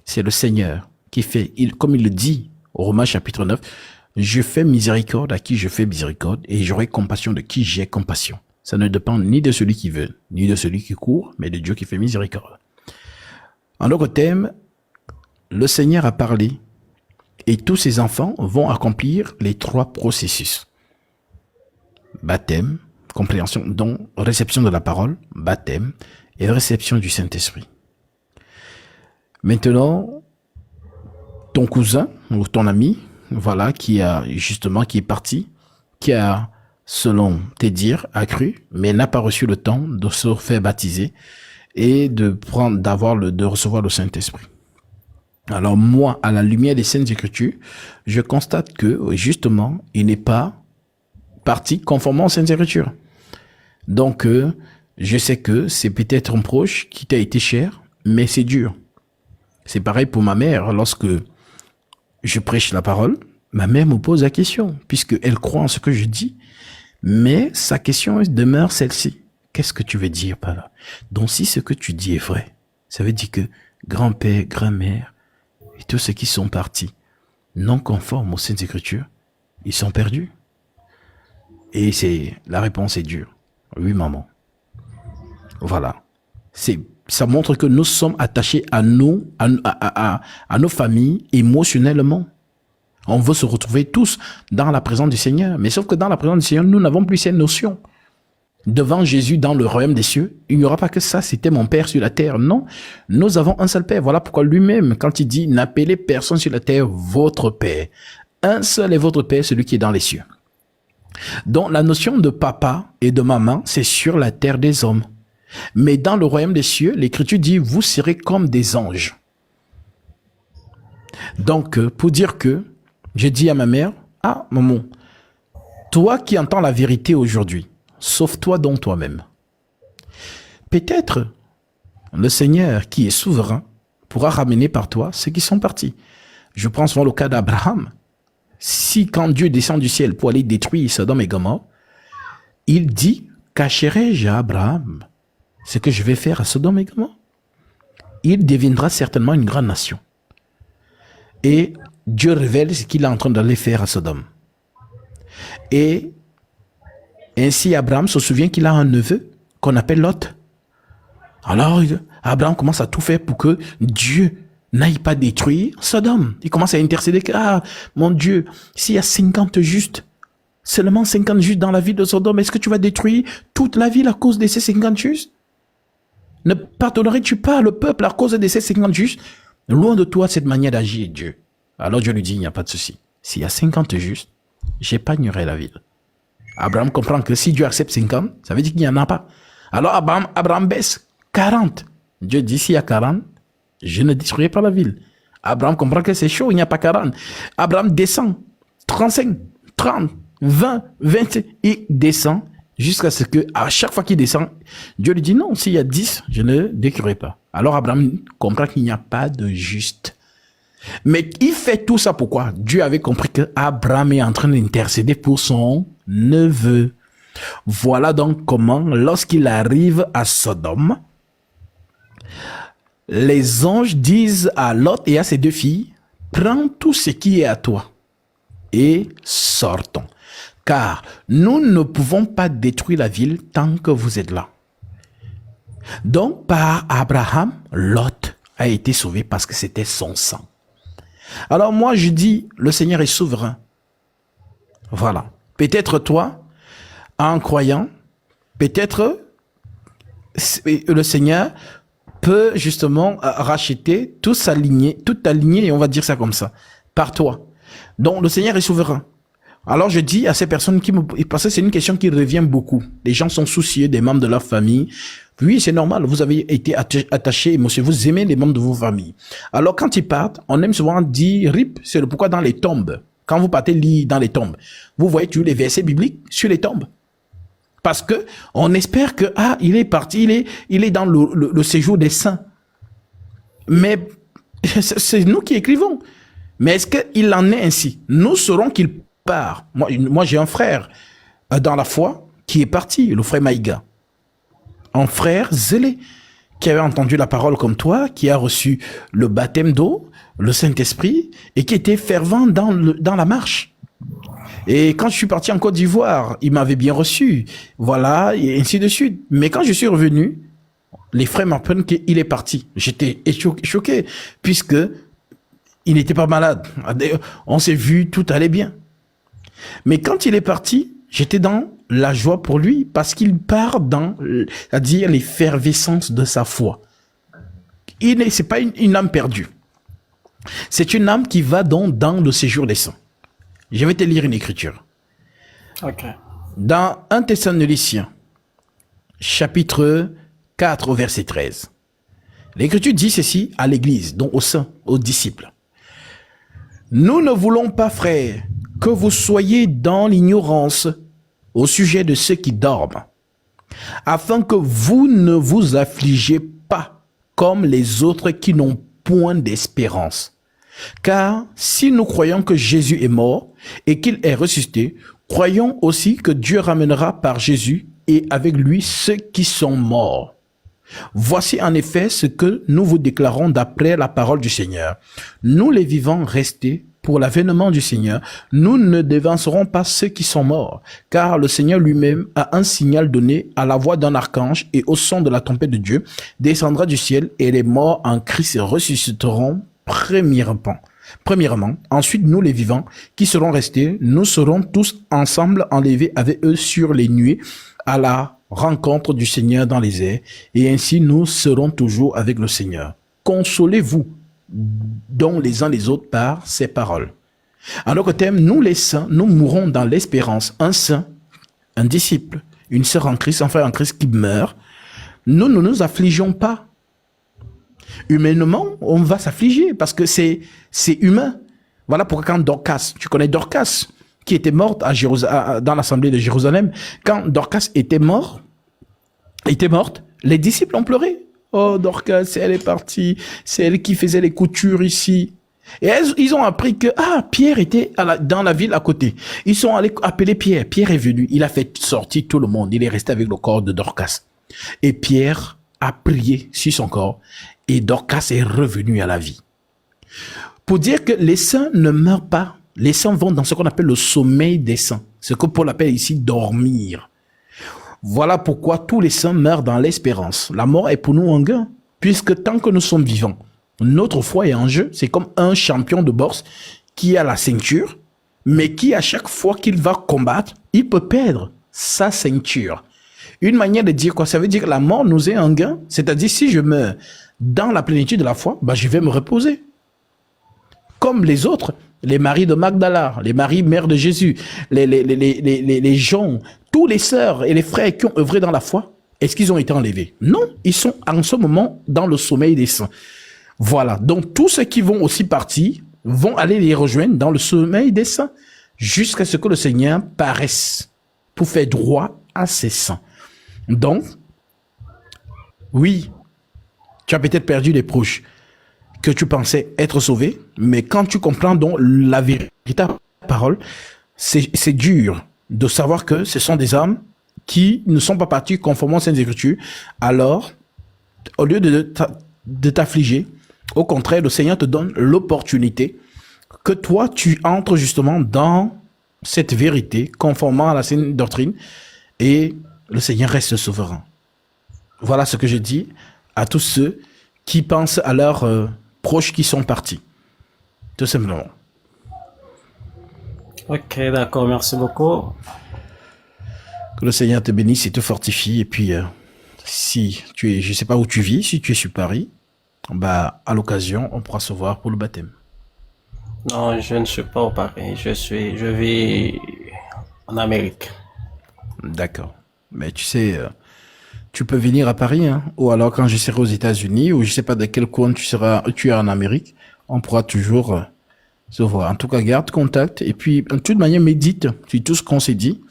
C'est le Seigneur qui fait, comme il le dit au Romains chapitre 9, je fais miséricorde à qui je fais miséricorde et j'aurai compassion de qui j'ai compassion. Ça ne dépend ni de celui qui veut, ni de celui qui court, mais de Dieu qui fait miséricorde. En d'autres termes, le Seigneur a parlé et tous ses enfants vont accomplir les trois processus. Baptême, compréhension, donc réception de la parole, baptême et réception du Saint-Esprit. Maintenant, ton cousin ou ton ami, voilà, qui est parti, qui a, selon tes dires, a cru, mais n'a pas reçu le temps de se faire baptiser et de recevoir le Saint-Esprit. Alors moi, à la lumière des Saintes Écritures, je constate que, justement, il n'est pas partis conformément aux Saintes Écritures. Donc, je sais que c'est peut-être un proche qui t'a été cher, mais c'est dur. C'est pareil pour ma mère. Lorsque je prêche la parole, ma mère me pose la question, puisqu'elle croit en ce que je dis, mais sa question demeure celle-ci. Qu'est-ce que tu veux dire par là? Donc, si ce que tu dis est vrai, ça veut dire que grand-père, grand-mère et tous ceux qui sont partis non conformes aux Saintes Écritures, ils sont perdus. Et la réponse est dure. Oui, maman. Voilà. Ça montre que nous sommes attachés à nos familles émotionnellement. On veut se retrouver tous dans la présence du Seigneur. Mais sauf que dans la présence du Seigneur, nous n'avons plus ces notions. Devant Jésus dans le royaume des cieux, il n'y aura pas que ça, c'était mon Père sur la terre. Non, nous avons un seul Père. Voilà pourquoi lui-même, quand il dit, n'appelez personne sur la terre votre Père. Un seul est votre Père, celui qui est dans les cieux. Donc la notion de papa et de maman, c'est sur la terre des hommes. Mais dans le royaume des cieux, l'Écriture dit, vous serez comme des anges. Donc, pour dire que, j'ai dit à ma mère, ah, maman, toi qui entends la vérité aujourd'hui, sauve-toi donc toi-même. Peut-être le Seigneur qui est souverain pourra ramener par toi ceux qui sont partis. Je prends souvent le cas d'Abraham. Si quand Dieu descend du ciel pour aller détruire Sodome et Gomorrhe, il dit, cacherai-je à Abraham ce que je vais faire à Sodome et Gomorrhe? Il deviendra certainement une grande nation. Et Dieu révèle ce qu'il est en train d'aller faire à Sodome. Et ainsi Abraham se souvient qu'il a un neveu qu'on appelle Lot. Alors Abraham commence à tout faire pour que Dieu n'aille pas détruire Sodome. Il commence à intercéder que, ah, mon Dieu, s'il y a 50 justes, seulement 50 justes dans la ville de Sodome, est-ce que tu vas détruire toute la ville à cause de ces 50 justes? Ne pardonnerais-tu pas le peuple à cause de ces 50 justes? Loin de toi cette manière d'agir, Dieu. Alors Dieu lui dit, il n'y a pas de souci. S'il y a 50 justes, j'épargnerai la ville. Abraham comprend que si Dieu accepte 50, ça veut dire qu'il n'y en a pas. Alors Abraham baisse 40. Dieu dit, s'il y a 40, je ne détruirai pas la ville. Abraham comprend que c'est chaud, il n'y a pas 40. Abraham descend 35, 30, 20, 20, il descend jusqu'à ce que, à chaque fois qu'il descend, Dieu lui dit non, s'il y a 10, je ne détruirai pas. Alors Abraham comprend qu'il n'y a pas de juste. Mais il fait tout ça pourquoi? Dieu avait compris que Abraham est en train d'intercéder pour son neveu. Voilà donc comment, lorsqu'il arrive à Sodome, les anges disent à Lot et à ses deux filles, prends tout ce qui est à toi et sortons. Car nous ne pouvons pas détruire la ville tant que vous êtes là. Donc, par Abraham, Lot a été sauvé parce que c'était son sang. Alors moi, je dis, le Seigneur est souverain. Voilà. Peut-être toi, en croyant, peut-être le Seigneur peut justement racheter toute ta lignée, et on va dire ça comme ça, par toi. Donc, le Seigneur est souverain. Alors, je dis à ces personnes parce que c'est une question qui revient beaucoup. Les gens sont soucieux des membres de leur famille. Oui, c'est normal. Vous avez été attaché, monsieur. Vous aimez les membres de vos familles. Alors, quand ils partent, on aime souvent dire RIP. C'est le pourquoi dans les tombes. Quand vous partez lire dans les tombes, vous voyez toujours les versets bibliques sur les tombes. Parce que on espère que, il est parti, il est dans le séjour des saints. Mais c'est nous qui écrivons. Mais est-ce qu'il en est ainsi? Nous saurons qu'il part. Moi, j'ai un frère dans la foi qui est parti, le frère Maïga. Un frère zélé qui avait entendu la parole comme toi, qui a reçu le baptême d'eau, le Saint-Esprit, et qui était fervent dans la marche. Et quand je suis parti en Côte d'Ivoire, il m'avait bien reçu. Voilà, et ainsi de suite. Mais quand je suis revenu, les frères m'apprennent qu'il est parti. J'étais choqué, puisque il n'était pas malade. On s'est vu, tout allait bien. Mais quand il est parti, j'étais dans la joie pour lui, parce qu'il part c'est-à-dire l'effervescence de sa foi. C'est pas une âme perdue. C'est une âme qui va donc dans le séjour des saints. Je vais te lire une écriture. Ok. Dans 1 Thessaloniciens, chapitre 4, au verset 13. L'écriture dit ceci à l'église, donc aux saints, aux disciples. Nous ne voulons pas, frères, que vous soyez dans l'ignorance au sujet de ceux qui dorment, afin que vous ne vous affligez pas comme les autres qui n'ont point d'espérance. Car si nous croyons que Jésus est mort et qu'il est ressuscité, croyons aussi que Dieu ramènera par Jésus et avec lui ceux qui sont morts. Voici en effet ce que nous vous déclarons d'après la parole du Seigneur. Nous les vivants restés pour l'avènement du Seigneur, nous ne devancerons pas ceux qui sont morts, car le Seigneur lui-même a un signal donné à la voix d'un archange et au son de la trompette de Dieu, descendra du ciel et les morts en Christ ressusciteront premièrement. Ensuite, nous les vivants qui serons restés, nous serons tous ensemble enlevés avec eux sur les nuées à la rencontre du Seigneur dans les airs, et ainsi nous serons toujours avec le Seigneur. Consolez-vous donc les uns les autres par ces paroles. En d'autres termes, nous les saints, nous mourrons dans l'espérance. Un saint, un disciple, une sœur en Christ, un frère en Christ qui meurt, nous ne nous affligeons pas. Humainement, on va s'affliger parce que c'est humain. Voilà pourquoi quand Dorcas, tu connais Dorcas, qui était morte dans l'assemblée de Jérusalem, quand Dorcas était morte, les disciples ont pleuré. Oh, Dorcas, elle est partie. C'est elle qui faisait les coutures ici. Et ils ont appris que, Pierre était dans la ville à côté. Ils sont allés appeler Pierre. Pierre est venu. Il a fait sortir tout le monde. Il est resté avec le corps de Dorcas. Et Pierre a prié sur son corps. Et Dorcas est revenu à la vie. Pour dire que les saints ne meurent pas. Les saints vont dans ce qu'on appelle le sommeil des saints. Ce que Paul appelle ici dormir. Voilà pourquoi tous les saints meurent dans l'espérance. La mort est pour nous un gain, puisque tant que nous sommes vivants, notre foi est en jeu. C'est comme un champion de boxe qui a la ceinture, mais qui à chaque fois qu'il va combattre, il peut perdre sa ceinture. Une manière de dire quoi? Ça veut dire que la mort nous est un gain. C'est-à-dire si je meurs dans la plénitude de la foi, je vais me reposer. Comme les autres, les maris de Magdala, les maris mères de Jésus, les gens, tous les sœurs et les frères qui ont œuvré dans la foi, est-ce qu'ils ont été enlevés? Non, ils sont en ce moment dans le sommeil des saints. Voilà, donc tous ceux qui vont aussi partir vont aller les rejoindre dans le sommeil des saints jusqu'à ce que le Seigneur paraisse pour faire droit à ses saints. Donc, oui, tu as peut-être perdu des proches que tu pensais être sauvés, mais quand tu comprends donc la véritable parole, c'est dur de savoir que ce sont des âmes qui ne sont pas partis conformément aux Saintes Écritures. Alors, au lieu de t'affliger, au contraire, le Seigneur te donne l'opportunité que toi, tu entres justement dans cette vérité conformément à la sainte doctrine et le Seigneur reste souverain. Voilà ce que je dis à tous ceux qui pensent à leurs proches qui sont partis. Tout simplement. Ok, d'accord, merci beaucoup. Que le Seigneur te bénisse et te fortifie. Et puis, si tu es, je sais pas où tu vis, si tu es sur Paris, à l'occasion, on pourra se voir pour le baptême. Non, je ne suis pas au Paris. Je vis en Amérique. D'accord. Mais tu sais, tu peux venir à Paris, hein, ou alors quand je serai aux États-Unis, ou je sais pas de quel coin tu es en Amérique, on pourra toujours se voir. En tout cas, garde contact. Et puis, de toute manière, médite sur tout ce qu'on s'est dit.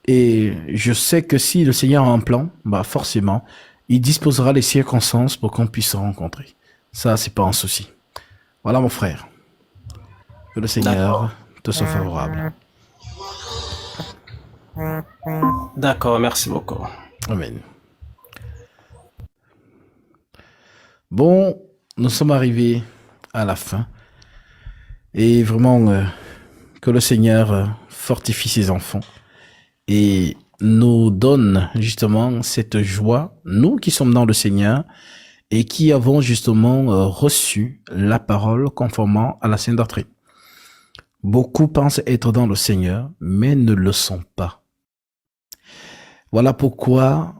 Et je sais que si le Seigneur a un plan, forcément, il disposera les circonstances pour qu'on puisse se rencontrer. Ça, c'est pas un souci. Voilà, mon frère. Que le Seigneur te soit favorable. D'accord, merci beaucoup. Amen. Bon, nous sommes arrivés à la fin. Et vraiment, que le Seigneur fortifie ses enfants et nous donne justement cette joie, nous qui sommes dans le Seigneur et qui avons justement reçu la parole conformément à la sainte doctrine. Beaucoup pensent être dans le Seigneur, mais ne le sont pas. Voilà pourquoi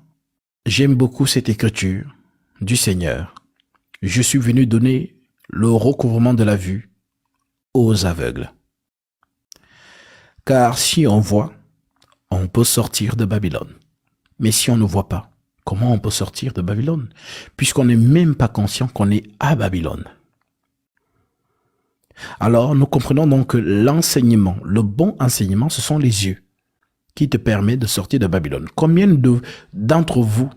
j'aime beaucoup cette écriture du Seigneur. Je suis venu donner le recouvrement de la vue aux aveugles. Car si on voit, on peut sortir de Babylone. Mais si on ne voit pas, comment on peut sortir de Babylone? Puisqu'on n'est même pas conscient qu'on est à Babylone. Alors, nous comprenons donc que l'enseignement, le bon enseignement, ce sont les yeux. qui te permet de sortir de Babylone. Combien d'entre vous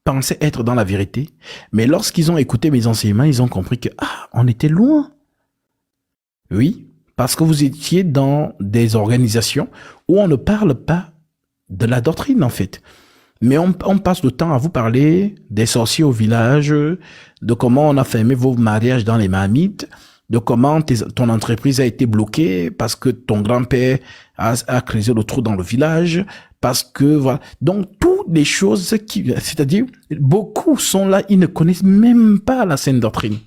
pensaient être dans la vérité, mais lorsqu'ils ont écouté mes enseignements, ils ont compris que, on était loin. Oui, parce que vous étiez dans des organisations où on ne parle pas de la doctrine, en fait. Mais on passe le temps à vous parler des sorciers au village, de comment on a fermé vos mariages dans les marmites, de comment ton entreprise a été bloquée parce que ton grand-père a creusé le trou dans le village, parce que, voilà. Donc, toutes les choses c'est-à-dire, beaucoup sont là, ils ne connaissent même pas la saine doctrine.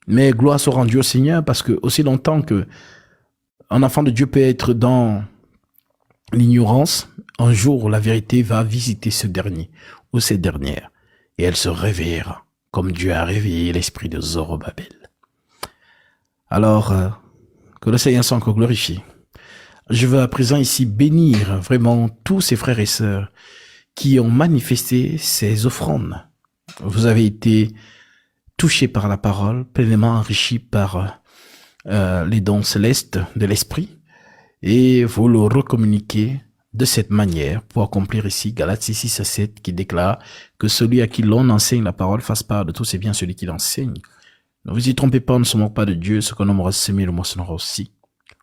Mais gloire soit rendue au Seigneur, parce que aussi longtemps que un enfant de Dieu peut être dans l'ignorance, un jour la vérité va visiter ce dernier ou cette dernière, et elle se réveillera, comme Dieu a réveillé l'esprit de Zorobabel. Alors, que le Seigneur soit encore glorifié. Je veux à présent ici bénir vraiment tous ces frères et sœurs qui ont manifesté ces offrandes. Vous avez été touchés par la parole, pleinement enrichis par les dons célestes de l'esprit, et vous le recommuniquez de cette manière pour accomplir ici Galates 6:7 qui déclare que celui à qui l'on enseigne la parole fasse part de tous ses biens celui qui l'enseigne. Ne vous y trompez pas, on ne se moque pas de Dieu, ce qu'on aura semé, le moissonnera aussi.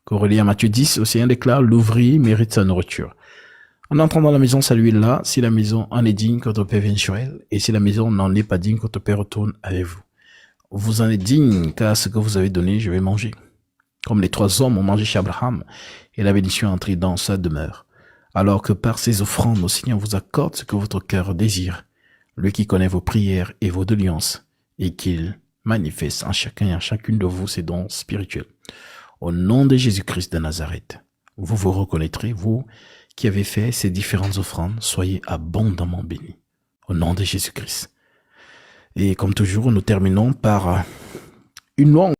Corélien Matthieu 10, le Seigneur déclare, l'ouvrier mérite sa nourriture. En entrant dans la maison, saluez-la, si la maison en est digne, que votre Père vienne sur elle, et si la maison n'en est pas digne, que votre Père retourne avec vous. Vous en êtes digne, car ce que vous avez donné, je vais manger. Comme les 3 hommes ont mangé chez Abraham, et la bénédiction est entrée dans sa demeure. Alors que par ses offrandes, le Seigneur vous accorde ce que votre cœur désire, lui qui connaît vos prières et vos doléances, et qu'il manifeste en chacun et en chacune de vous ses dons spirituels. Au nom de Jésus-Christ de Nazareth, vous vous reconnaîtrez, vous qui avez fait ces différentes offrandes, soyez abondamment bénis. Au nom de Jésus-Christ. Et comme toujours, nous terminons par une longue